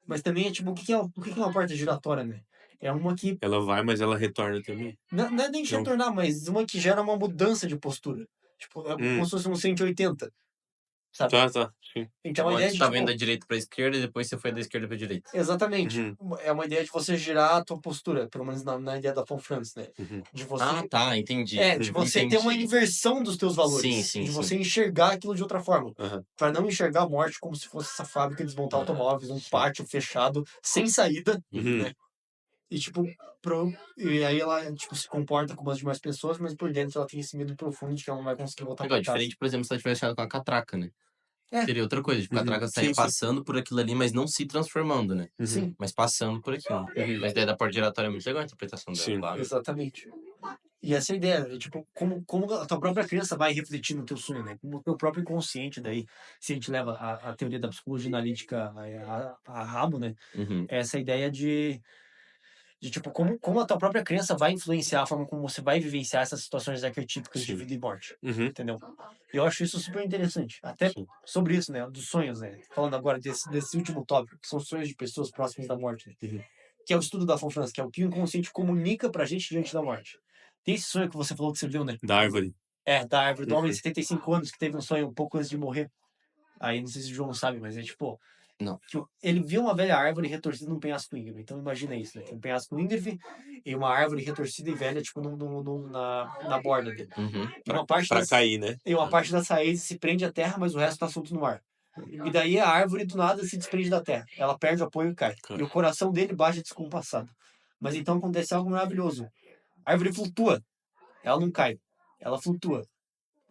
Mas também é tipo, o que que é uma porta giratória, né? É uma que. Ela vai, mas ela retorna também. Não é nem de Não. retornar, mas uma que gera uma mudança de postura. Tipo, é como se fosse um 180. Sabe? Tá. Sim. Então a ideia Antes de. tá Tipo, vendo da direita pra esquerda e depois você foi da esquerda pra direita. exatamente. Uhum. É uma ideia de você girar a tua postura, pelo menos na ideia da Von Franz, né? Uhum. De você. Ah, tá, entendi. De você ter uma inversão dos teus valores. Sim, de você enxergar aquilo de outra forma. Uhum. Para não enxergar a morte como se fosse essa fábrica de desmontar automóveis, um pátio fechado, sem saída, Uhum. né? E tipo, e aí ela tipo, se comporta como as demais pessoas, mas por dentro ela tem esse medo profundo de que ela não vai conseguir voltar Legal, pra casa. diferente, por exemplo, se ela tivesse achado com a catraca, né? Seria outra coisa, tipo, a catraca estaria Sim. passando por aquilo ali, mas não se transformando, né? Sim, Mas passando por aquilo. Mas a ideia da porta giratória é muito legal a interpretação dela, Sim. claro. exatamente. E essa é a ideia, é, tipo, como a tua própria criança vai refletir no teu sonho, né? Como o teu próprio inconsciente, daí, se a gente leva a teoria da psicologia analítica a rabo, né? Uhum. Essa ideia de tipo, como a tua própria crença vai influenciar a forma como você vai vivenciar essas situações arquetípicas de Sim. vida e morte, Uhum. entendeu? E eu acho isso super interessante. Até Sim. sobre isso, né? Dos sonhos, né? Falando agora desse último tópico, que são sonhos de pessoas próximas da morte, né? Uhum. Que é o estudo da Von Franz, que é o que o inconsciente comunica pra gente diante da morte. Tem esse sonho que você falou que você viu, né? Da árvore. Da árvore, do homem de 75 anos que teve um sonho um pouco antes de morrer. Aí, não sei se o João sabe, mas é tipo... Não. Tipo, ele viu uma velha árvore retorcida num penhasco íngreme. Então imagina isso, né? Tem um penhasco íngreme e uma árvore retorcida e velha, tipo, na borda dele. Uhum. E uma parte Pra das, cair, né? e uma parte das raízes se prende à terra, mas o resto tá solto no ar. E daí a árvore do nada se desprende da terra. Ela perde o apoio e cai. E o coração dele bate descompassado. Mas então acontece algo maravilhoso. A árvore flutua. Ela não cai. Ela flutua.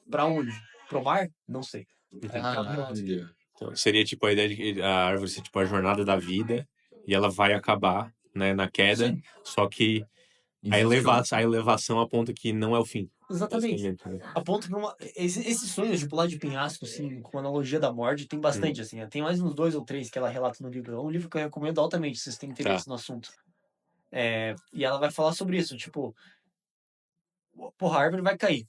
Pra onde? Pro mar? Não sei. Caralho. Então, seria tipo a ideia de que a árvore ser tipo a jornada da vida e ela vai acabar, né, na queda, Sim. só que a elevação aponta que não é o fim. Exatamente. Basicamente, né? Aponta pra uma. Esses sonhos de pular de penhasco, assim, com analogia da morte, tem bastante, assim. Tem mais uns 2 ou 3 que ela relata no livro. É um livro que eu recomendo altamente, se vocês têm interesse Tá. no assunto. E ela vai falar sobre isso, tipo, porra, a árvore vai cair.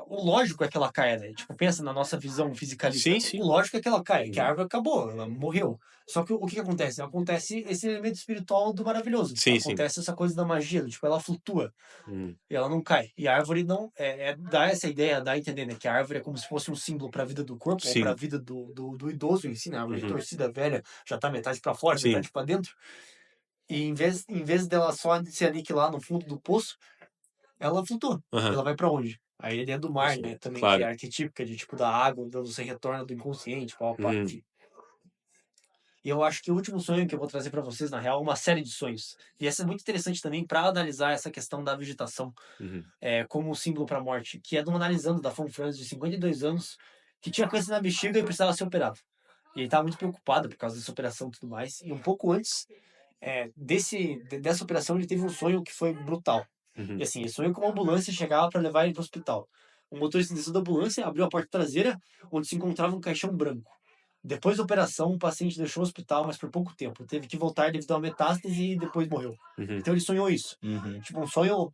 O lógico é que ela caia, né? Tipo, pensa na nossa visão fisicalista. Sim, sim. O lógico é que ela caia, que a árvore acabou, ela morreu. Só que o que acontece? Acontece esse elemento espiritual do maravilhoso. Sim, sim. Acontece essa coisa da magia, tipo, ela flutua. Hum. E ela não cai. E a árvore não. Dá essa ideia, dá a entender, né? Que a árvore é como se fosse um símbolo para a vida do corpo, ou Sim. para a vida do idoso em si, né? A árvore Uhum. torcida velha já tá metade para fora, Sim. metade para dentro. E em vez dela só se aniquilar no fundo do poço, ela flutua. Aham. Ela vai para onde? Aí é dentro do mar, Sim, né? Também, claro. que é arquetípica de tipo da água, onde você retorna do inconsciente, pau, pau, Uhum. enfim. E eu acho que o último sonho que eu vou trazer para vocês, na real, é uma série de sonhos. E essa é muito interessante também para analisar essa questão da vegetação Uhum. como um símbolo para a morte, que é de uma analisando da Fon Franz, de 52 anos, que tinha câncer na bexiga e precisava ser operado. E ele estava muito preocupado por causa dessa operação e tudo mais. E um pouco antes dessa operação, ele teve um sonho que foi brutal. Uhum. E assim, ele sonhou que uma ambulância chegava para levar ele para o hospital. O motorista desceu da ambulância, abriu a porta traseira, onde se encontrava um caixão branco. Depois da operação, o paciente deixou o hospital, mas por pouco tempo. Teve que voltar devido a uma metástase e depois morreu. Uhum. Então ele sonhou isso. Uhum. Tipo, um sonho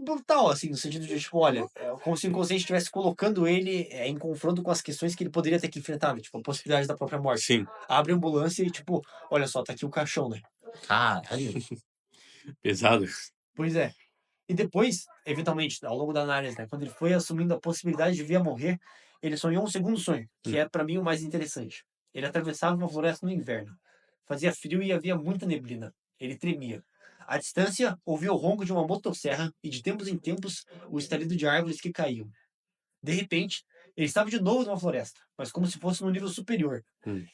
brutal, assim, no sentido de, tipo, olha, como se o inconsciente estivesse colocando ele em confronto com as questões que ele poderia ter que enfrentar, né? Tipo, a possibilidade da própria morte. Sim. Abre a ambulância e, tipo, olha só, tá aqui o caixão, né? Caralho. Pesado. Pois é. E depois, eventualmente, ao longo da análise, né, quando ele foi assumindo a possibilidade de vir a morrer, ele sonhou um segundo sonho, que é para mim o mais interessante. Ele atravessava uma floresta no inverno. Fazia frio e havia muita neblina. Ele tremia. À distância, ouvia o ronco de uma motosserra e, de tempos em tempos, o estalido de árvores que caíam. De repente, ele estava de novo numa floresta, mas como se fosse num nível superior.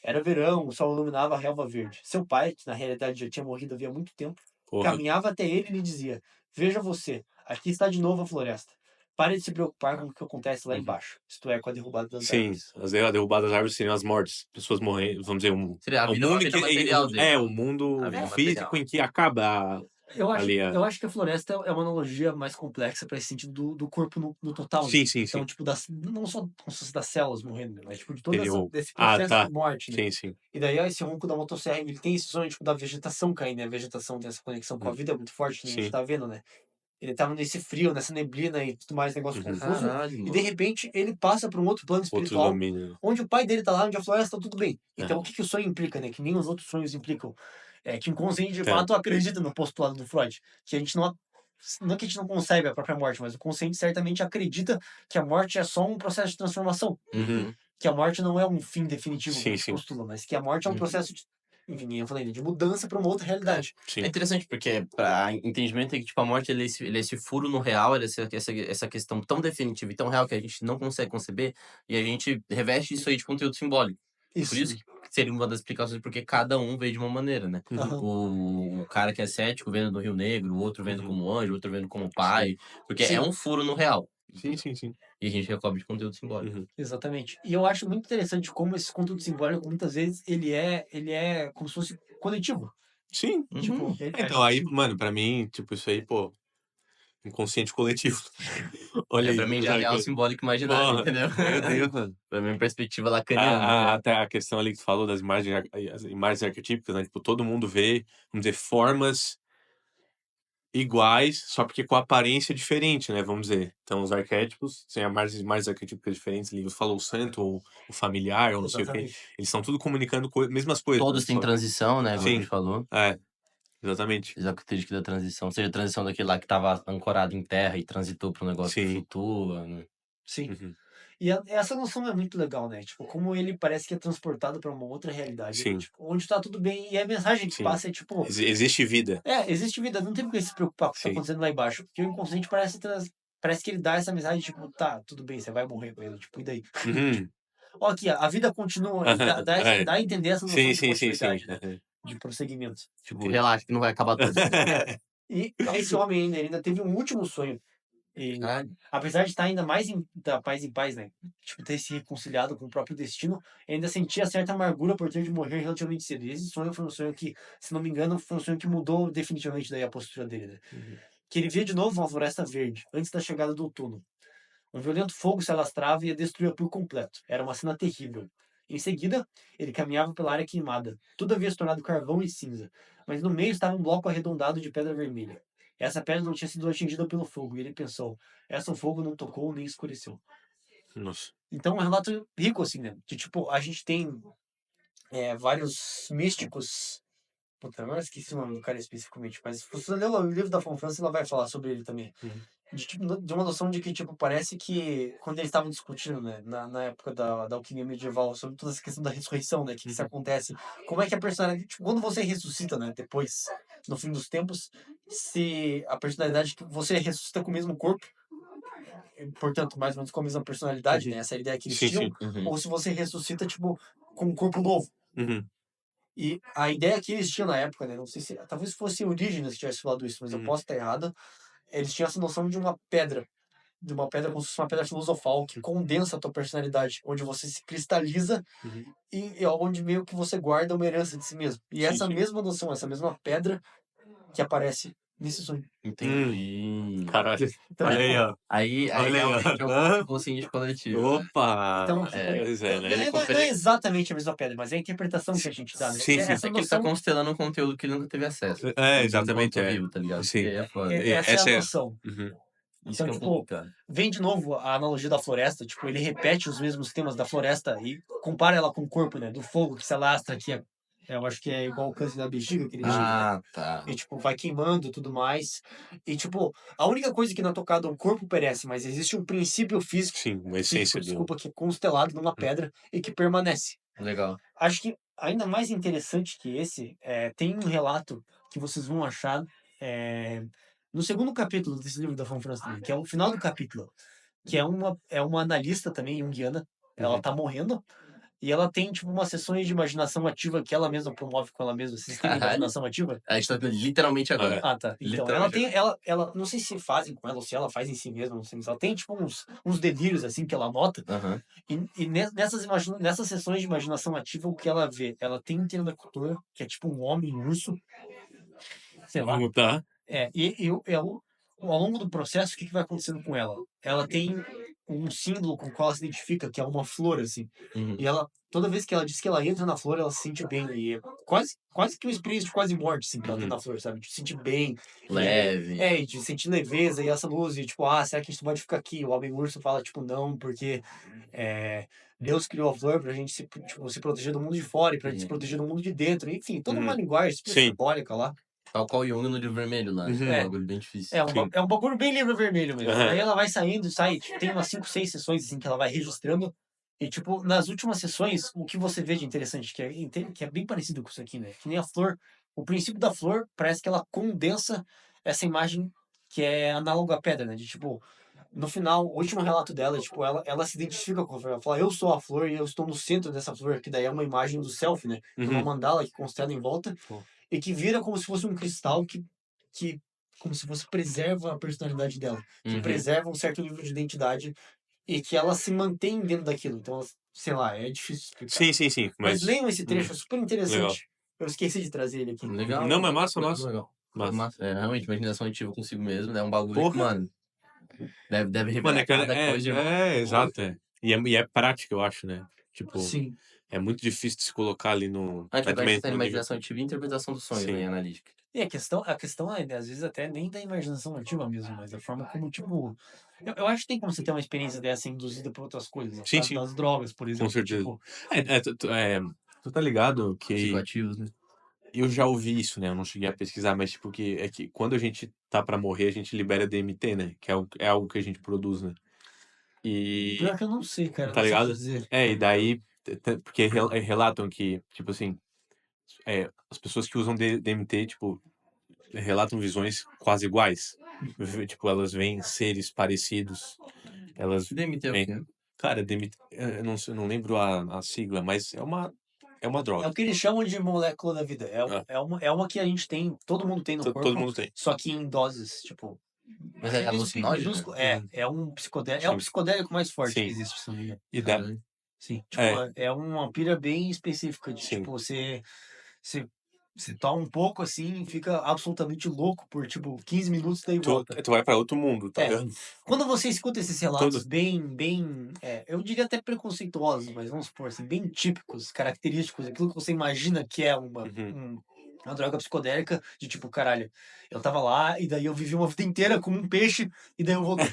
Era verão, o sol iluminava a relva verde. Seu pai, que na realidade já tinha morrido havia muito tempo, Porra. caminhava até ele e lhe dizia: Veja você, aqui está de novo a floresta. Pare de se preocupar com o que acontece lá embaixo, isto é, com a derrubada das Sim, árvores. a derrubada das árvores seriam as mortes, pessoas morrendo, vamos dizer, Seria a o vida, mundo vida em que material dele. o mundo A vida físico material. em que acaba Eu acho, ali eu acho que a floresta é uma analogia mais complexa para esse sentido do corpo no total. Né? Sim, sim, Então, sim. tipo, não só como se fosse das células morrendo, né? Mas tipo, de todo Entendeu? desse Ah, processo tá. de morte, né? Sim, sim. E daí, ó, esse ronco da motosserra, ele tem esse sonho, tipo, da vegetação caindo, né? A vegetação tem essa conexão com a vida muito forte, que a gente Sim. tá vendo, né? Ele tava nesse frio, nessa neblina e tudo mais, negócio confuso. Caralho, E mano. de repente, ele passa para um outro plano Outro espiritual, domínio. onde o pai dele tá lá, onde a floresta tá tudo bem. Então, o que o sonho implica, né? Que nem os outros sonhos implicam. É que o inconsciente, de Tá. fato, acredita no postulado do Freud. Que a gente não é que a gente não concebe a própria morte, mas o consciente certamente acredita que a morte é só um processo de transformação. Uhum. Que a morte não é um fim definitivo, Sim, como se sim. postula, mas que a morte é um Uhum. processo de, enfim, eu falei, né, de mudança para uma outra realidade. Sim. É interessante porque para entendimento é que tipo a morte ele é esse furo no real, ele é essa questão tão definitiva e tão real que a gente não consegue conceber e a gente reveste isso aí de conteúdo simbólico. Por Isso. isso que seria uma das explicações porque cada um vê de uma maneira, né? Aham. O cara que é cético vendo do Rio Negro, o outro vendo Uhum. como anjo, o outro vendo como pai, porque Sim. é um furo no real. Sim, sim, sim. E a gente recobre de conteúdo simbólico. Uhum. Exatamente. E eu acho muito interessante como esse conteúdo simbólico, muitas vezes, ele é como se fosse coletivo. Sim. Tipo, Então, aí, mano, pra mim, tipo, isso aí, pô, inconsciente coletivo. Olha É aí. pra mim já sabe, real simbólico imaginário, porra, entendeu? meu Deus, mano. Pra mim, perspectiva lacaniana. né? Até a questão ali que tu falou das imagens, as imagens arquetípicas, né? Tipo, todo mundo vê, vamos dizer, formas iguais, só porque com aparência diferente, né? Vamos dizer. Então, os arquétipos, tem imagens arquetípicas diferentes, ali, falou o santo, ou o familiar, ou não sei o quê. exatamente. Eles estão tudo comunicando mesmas coisas. Todos têm só- transição, né? Como a Sim. gente falou. Exatamente. As características da transição. Seja a transição daquele lá que tava ancorado em terra e transitou para um negócio que Sim. flutua, né? Sim. Uhum. E essa noção é muito legal, né? Tipo, como ele parece que é transportado pra uma outra realidade, Sim, tipo, onde tá tudo bem, e a mensagem que sim. passa é tipo, Existe vida. existe vida, não tem por que se preocupar com o que tá Sim. acontecendo lá embaixo, porque o inconsciente parece que ele dá essa mensagem, tipo, tá, tudo bem, você vai morrer com ele, tipo, e daí? Uhum. Ó, aqui, a vida continua, e É. dá a entender essa noção Sim, de sim, sim, sim. continuidade, né? De prosseguimento. Tipo, relaxa que não vai acabar tudo. E esse homem ainda, ele ainda teve um último sonho. E Caralho. apesar de estar ainda mais em paz, né? Tipo, ter se reconciliado com o próprio destino, ainda sentia certa amargura por ter de morrer relativamente cedo. E esse sonho foi um sonho que, se não me engano, foi um sonho que mudou definitivamente daí a postura dele, né? Uhum. Que ele via de novo uma floresta verde, antes da chegada do outono. Um violento fogo se alastrava e a destruía por completo. Era uma cena terrível. Em seguida, ele caminhava pela área queimada. Tudo havia se tornado carvão e cinza, mas no meio estava um bloco arredondado de pedra vermelha. Essa pedra não tinha sido atingida pelo fogo, e ele pensou: essa o fogo não tocou nem escureceu. Nossa. Então, é um relato rico, assim, né? Que, tipo, a gente tem vários místicos. Puta, agora esqueci o nome do cara especificamente, mas se você ler o livro da Fonfrance, ela vai falar sobre ele também. Uhum. De uma noção de que, tipo, parece que quando eles estavam discutindo, né, na época da alquimia medieval, sobre toda essa questão da ressurreição, né, que isso acontece, como é que a personalidade, tipo, quando você ressuscita, né, depois, no fim dos tempos, se a personalidade que você ressuscita com o mesmo corpo, portanto, mais ou menos com a mesma personalidade, né, essa é a ideia que eles Sim, tinham, sim. Uhum. ou se você ressuscita, tipo, com um corpo novo. Uhum. E a ideia que eles tinham na época, né, não sei se, talvez fosse Orígenes que tivesse falado isso, mas eu Uhum. posso estar errado, eles tinham essa noção de uma pedra como se fosse uma pedra filosofal que condensa a tua personalidade, onde você se cristaliza Uhum. e é onde meio que você guarda uma herança de si mesmo. E Sim, essa sim. mesma noção, essa mesma pedra que aparece nesse sonho. Entendi. Caralho. Então, Olha aí, tipo, ó. Aí Olha aí, realmente é um ó. inconsciente coletivo. Opa! então, tipo, Pois é, né? não é exatamente a mesma pedra, mas é a interpretação que a gente dá, né? Sim, sim. Essa É que ele tá noção, constelando um conteúdo que ele nunca teve acesso. Exatamente, Enquanto vivo, tá ligado? Sim. E aí é foda. essa é a Essa é. noção. Uhum. Isso Então, que é tipo, complicado. vem de novo a analogia da floresta, tipo, ele repete os mesmos temas da floresta e compara ela com o corpo, né, do fogo que se alastra aqui, eu acho que é igual o câncer da bexiga que ele tinha, né? Ah, tá. E, tipo, vai queimando e tudo mais. E, tipo, a única coisa que não é tocada, o corpo perece, mas existe um princípio físico, Sim, uma essência de um. desculpa, que é constelado numa pedra e que permanece. Legal. Acho que ainda mais interessante que esse, tem um relato que vocês vão achar no segundo capítulo desse livro da Von Franz também, que é o final do capítulo, que é uma analista também, junguiana. Ela Uhum. tá morrendo e ela tem, tipo, umas sessões de imaginação ativa que ela mesma promove com ela mesma. Vocês têm Caralho. imaginação ativa? A gente tá literalmente agora. Ah, tá. Então, Literalmente ela, não sei se fazem com ela ou se ela faz em si mesma, não sei, mas ela tem, tipo, uns delírios, assim, que ela nota. Aham. E nessas sessões de imaginação ativa, o que ela vê? Ela tem um interlocutor, que é tipo um homem urso, sei lá. Vamos tá. Ao longo do processo, o que vai acontecendo com ela? Ela tem um símbolo com o qual ela se identifica, que é uma flor, assim. Uhum. E ela, toda vez que ela diz que ela entra na flor, ela se sente bem. E é quase que uma experiência de quase morte, assim, que ela tem Uhum. na flor, sabe? De se sentir bem. Leve. E de sentir leveza e essa luz. E tipo, será que a gente pode ficar aqui? O homem urso fala, tipo, não, porque Deus criou a flor pra gente se proteger do mundo de fora e pra gente se Uhum. proteger do mundo de dentro. Enfim, toda uma Uhum. linguagem super Sim. simbólica lá. Tal qual Jung no livro vermelho lá. Uhum. É um bagulho bem difícil. Sim. É um bagulho bem livro vermelho mesmo. Aham. Aí ela vai saindo, tem umas 5, 6 sessões assim que ela vai registrando. E, tipo, nas últimas sessões, o que você vê de interessante, que é bem parecido com isso aqui, né? Que nem a flor. O princípio da flor parece que ela condensa essa imagem que é análoga à pedra, né? De, tipo, no final, o último relato dela, tipo, ela se identifica com a flor. Ela fala, eu sou a flor e eu estou no centro dessa flor, que daí é uma imagem do self, né? Que é uma Uhum. mandala que constela em volta Pô. e que vira como se fosse um cristal que como se fosse preserva a personalidade dela, que Uhum. preserva um certo nível de identidade e que ela se mantém dentro daquilo. Então, sei lá, é difícil explicar. Sim. Mas leiam esse trecho, é super Legal. interessante. Eu esqueci de trazer ele aqui. Legal. Não, mas massa. Legal. Massa. Massa. É, realmente, imaginação ativa consigo mesmo, né? É um bagulho que, Porra. mano, deve Mano, revelar cada coisa. exato. E é prático, eu acho, né? Tipo, Sim. é muito difícil de se colocar ali no. A gente vai também estar no nível. imaginação ativa e interpretação dos sonhos, Sim. né, em analítica. E a questão é, às vezes, até nem da imaginação ativa mesmo, mas da forma como, tipo. Eu acho que tem como você ter uma experiência dessa induzida por outras coisas, no Sim, caso sim. das drogas, por Com exemplo. certeza. Tipo, Tu tá ligado que Psicoativos, né? eu já ouvi isso, né? Eu não cheguei a pesquisar, mas tipo que quando a gente tá pra morrer, a gente libera DMT, né? Que é algo que a gente produz, né? E, Pior que eu não sei, cara. tá Não sei te ligado? dizer. E daí, porque relatam que, tipo assim, as pessoas que usam DMT, tipo, relatam visões quase iguais. Tipo, elas veem seres parecidos. Elas DMT é o veem. quê? Cara, DMT, eu não lembro a sigla, mas é uma É droga. o que eles chamam de molécula da vida. Ah, É uma que a gente tem, todo mundo tem no todo corpo, mundo tem. só que em doses, tipo. Mas é alucinógeno? Minúsculo. Uhum. É um psicodélico. É o Sim. psicodélico mais forte que Sim. existe, se não me engano. E da, Caralho. Sim. Tipo, é, é uma pira bem específica de, sim. tipo, você toma um pouco assim e fica absolutamente louco por, tipo, 15 minutos, daí Tu volta. vai pra outro mundo, tá É. ligado? Quando você escuta esses relatos Todo. bem, eu diria até preconceituosos, mas vamos supor assim, bem típicos, característicos, aquilo que você imagina que é Uhum. uma droga psicodélica, de tipo, caralho, eu tava lá e daí eu vivi uma vida inteira como um peixe e daí eu voltei.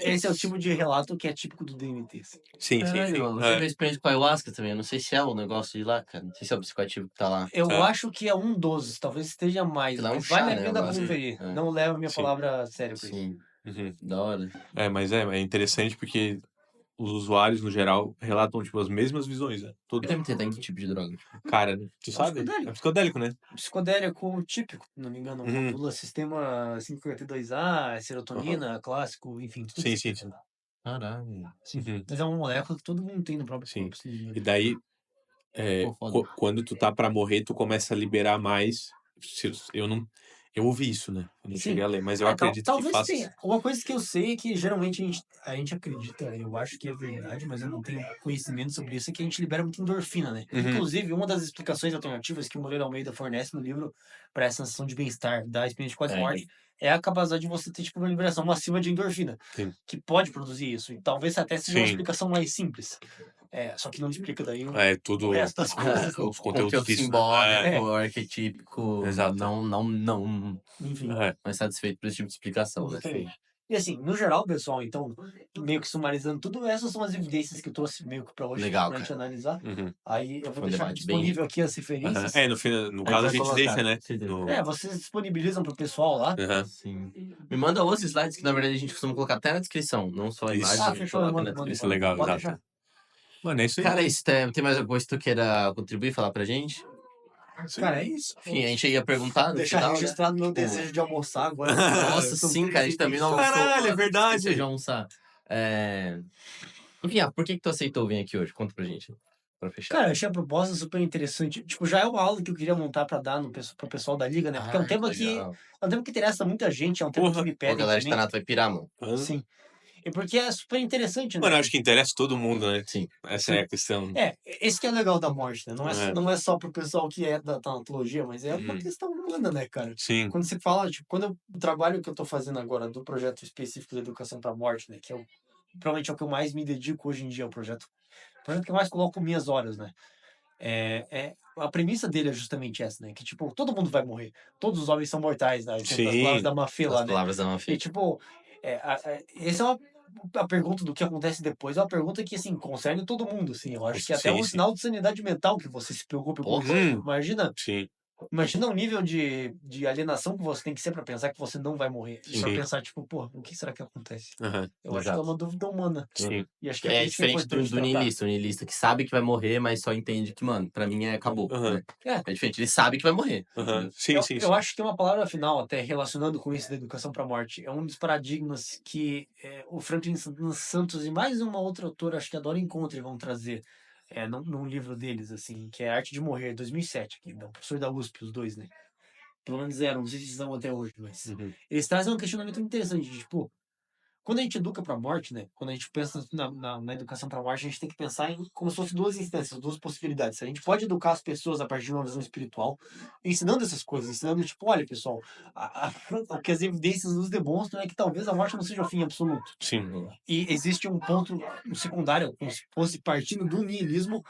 Esse é o tipo de relato que é típico do DMT. Assim. Sim, sim, Caralho, sim. mano. Você fez experiência com ayahuasca também. Eu não sei se é o negócio de lá, cara. Não sei se é o psicoativo que tá lá. Eu acho que é um dos, talvez esteja mais, Que lá é um mas vale chá, a né? pena Ayahuasca. conferir. É. Não leva a minha Sim. palavra a sério com isso. Sim. Uhum. Da hora. Mas é interessante porque os usuários, no geral, relatam, tipo, as mesmas visões, né? O DMT tá em que tipo de droga? Cara, tu É um sabe? psicodélico. É psicodélico, né? Psicodélico típico, se não me engano, Uhum. modula sistema 552A, serotonina, clássico, enfim, tudo Sim, isso. sim, sim. Caralho. Sim. Uhum. Mas é uma molécula que todo mundo tem no próprio Sim. corpo, se não me engano. E daí, Pô, foda. quando tu tá pra morrer, tu começa a liberar mais. Eu não. Eu ouvi isso, né? Eu não Sim. cheguei a ler, mas eu acredito que Talvez faça. tenha. Uma coisa que eu sei é que geralmente a gente acredita, eu acho que é verdade, mas eu não tenho conhecimento sobre isso, é que a gente libera muita endorfina, né? Uhum. Inclusive, uma das explicações alternativas que o Moreira Almeida fornece no livro para essa sensação de bem-estar da experiência de quase morte é a capacidade de você ter tipo, uma liberação massiva de endorfina, Sim. que pode produzir isso. E talvez até seja uma Sim. explicação mais simples. Só que não explica daí É tudo. o resto das coisas. Os conteúdos Conteúdo disso, né? simbólico, arquetípico. Exato. Não Enfim. mais satisfeito por esse tipo de explicação, né? Exatamente. E assim, no geral, pessoal, então, meio que sumarizando tudo, essas são as evidências que eu trouxe meio que pra hoje, Legal, pra gente cara. analisar. Uhum. Aí eu vou Foi um deixar debate disponível aqui as referências. No caso a vai gente colocar, deixa, né? certeza. No... Vocês disponibilizam pro pessoal lá. Uhum. Sim. Me manda os slides que na verdade a gente costuma colocar até na descrição, não só a Isso. imagem, a gente Fechou, coloca manda, na manda. Isso é legal, Pode exato. deixar. Mano, é isso aí. Cara, isso tem mais alguma coisa que tu queira contribuir, falar pra gente? Cara, é isso. Enfim, a gente ia perguntar no Deixar final, né? registrado meu Tipo, desejo de almoçar agora. Nossa, Eu tô sim, cara, a gente também não almoçou. Caralho, é Esqueceu verdade. de almoçar. Enfim, por que tu aceitou vir aqui hoje? Conta pra gente, pra fechar. Cara, eu achei a proposta super interessante. Tipo, já é uma aula que eu queria montar pra dar pro pessoal da Liga, né? Porque é um tema que interessa muita gente, é um tema que me Pô, pedem galera de também. Tanato vai pirar, mano. Sim. E porque é super interessante, né? Mano, eu acho que interessa todo mundo, né? Sim. Essa é a questão. Esse que é o legal da morte, né? É. Não é só pro pessoal que é da tanatologia, mas é uma questão humana, né, cara? Sim. Quando você fala, tipo, o trabalho que eu tô fazendo agora do projeto específico da educação pra morte, né? Que provavelmente é o que eu mais me dedico hoje em dia, o projeto que eu mais coloco minhas horas, né? A premissa dele é justamente essa, né? Que, tipo, todo mundo vai morrer. Todos os homens são mortais, né? Tipo, das palavras da Mafê lá, As né? palavras da E, Mafê. tipo, essa é a pergunta do que acontece depois. É uma pergunta que, assim, concerne todo mundo, assim. Eu acho que é até um sinal de sanidade mental que você se preocupe com isso. Imagina o nível de alienação que você tem que ser pra pensar que você não vai morrer. E pra pensar, tipo, pô, o que será que acontece? Eu acho que é uma dúvida humana. Sim. E acho que É por isso que diferente importante do tratar. niilista. O niilista que sabe que vai morrer, mas só entende que, mano, pra mim acabou. Né? É diferente, ele sabe que vai morrer. Sim. Eu acho que tem uma palavra final, até relacionando com isso da educação pra morte. É um dos paradigmas que o Franklin Santos e mais uma outra autora, acho que a Dora Encontre, vão trazer num livro deles, assim, que é Arte de Morrer, 2007, aqui, do professor da USP, os dois, né? Pelo menos eram, não sei se são até hoje, mas eles trazem um questionamento interessante, de, tipo, quando a gente educa para a morte, né? Quando a gente pensa na educação para a morte, a gente tem que pensar em como se fossem duas instâncias, duas possibilidades. A gente pode educar as pessoas a partir de uma visão espiritual, ensinando essas coisas, ensinando, tipo, olha, pessoal, o que as evidências nos demonstram é que talvez a morte não seja o fim absoluto. Sim. E existe um ponto secundário, como se fosse partindo do niilismo,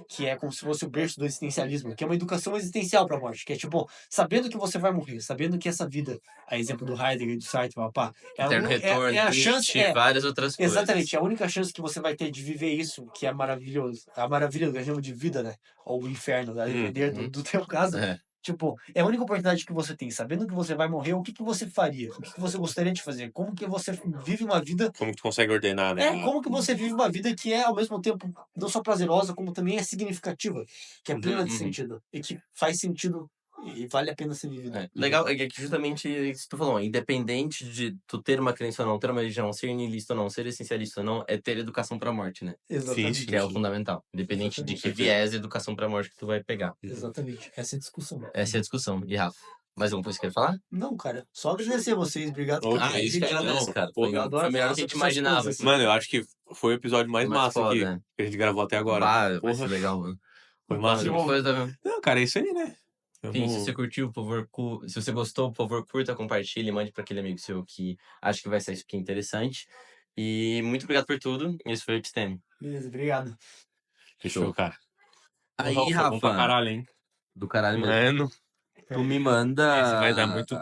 que é como se fosse o berço do existencialismo, que é uma educação existencial para a morte, que é tipo, sabendo que você vai morrer, sabendo que essa vida, a exemplo do Heidegger e do Sartre, Eterno retorno, a chance, e várias outras coisas. exatamente, a única chance que você vai ter de viver isso, que é maravilhoso, a maravilha do que a gente chama de vida, né, ou o inferno, a depender do teu caso, Tipo, é a única oportunidade que você tem. Sabendo que você vai morrer, o que que você faria? O que que você gostaria de fazer? Como que você vive uma vida... Como tu consegue ordenar, né? Como que você vive uma vida que é, ao mesmo tempo, não só prazerosa, como também é significativa, que é plena de Uhum. sentido, e que faz sentido e vale a pena ser vivida. Legal, é que justamente isso que tu falou, independente de tu ter uma crença ou não, ter uma religião, ser niilista ou não, ser essencialista ou não, é ter educação pra morte, né? Exatamente. Que é o fundamental. Independente de que viés de educação pra morte que tu vai pegar. Exatamente. Essa é a discussão. Essa é a discussão. E Rafa, mais alguma coisa que você quer falar? Não, cara, só agradecer a vocês, obrigado Ô, por Isso que eu agradeço, cara. Pô, Foi, eu adoro foi melhor do falar que a gente sobre essas imaginava. coisas. Mano, eu acho que foi o episódio mais Mais massa foda, aqui né? que a gente gravou até agora. Vai Porra, ser legal, mano. foi massa. Outra coisa, Não, cara, é isso aí, né? enfim, se Vamos- você curtiu, por favor, se você gostou, por favor, curta, compartilhe, mande pra aquele amigo seu que acha que vai ser isso aqui interessante. E muito obrigado por tudo. Esse foi o Episteme. Beleza, obrigado. Fechou, cara. Aí, Foi bom pra Rafa, caralho, hein? do caralho mesmo. Mano, Tu me esse manda. vai dar muito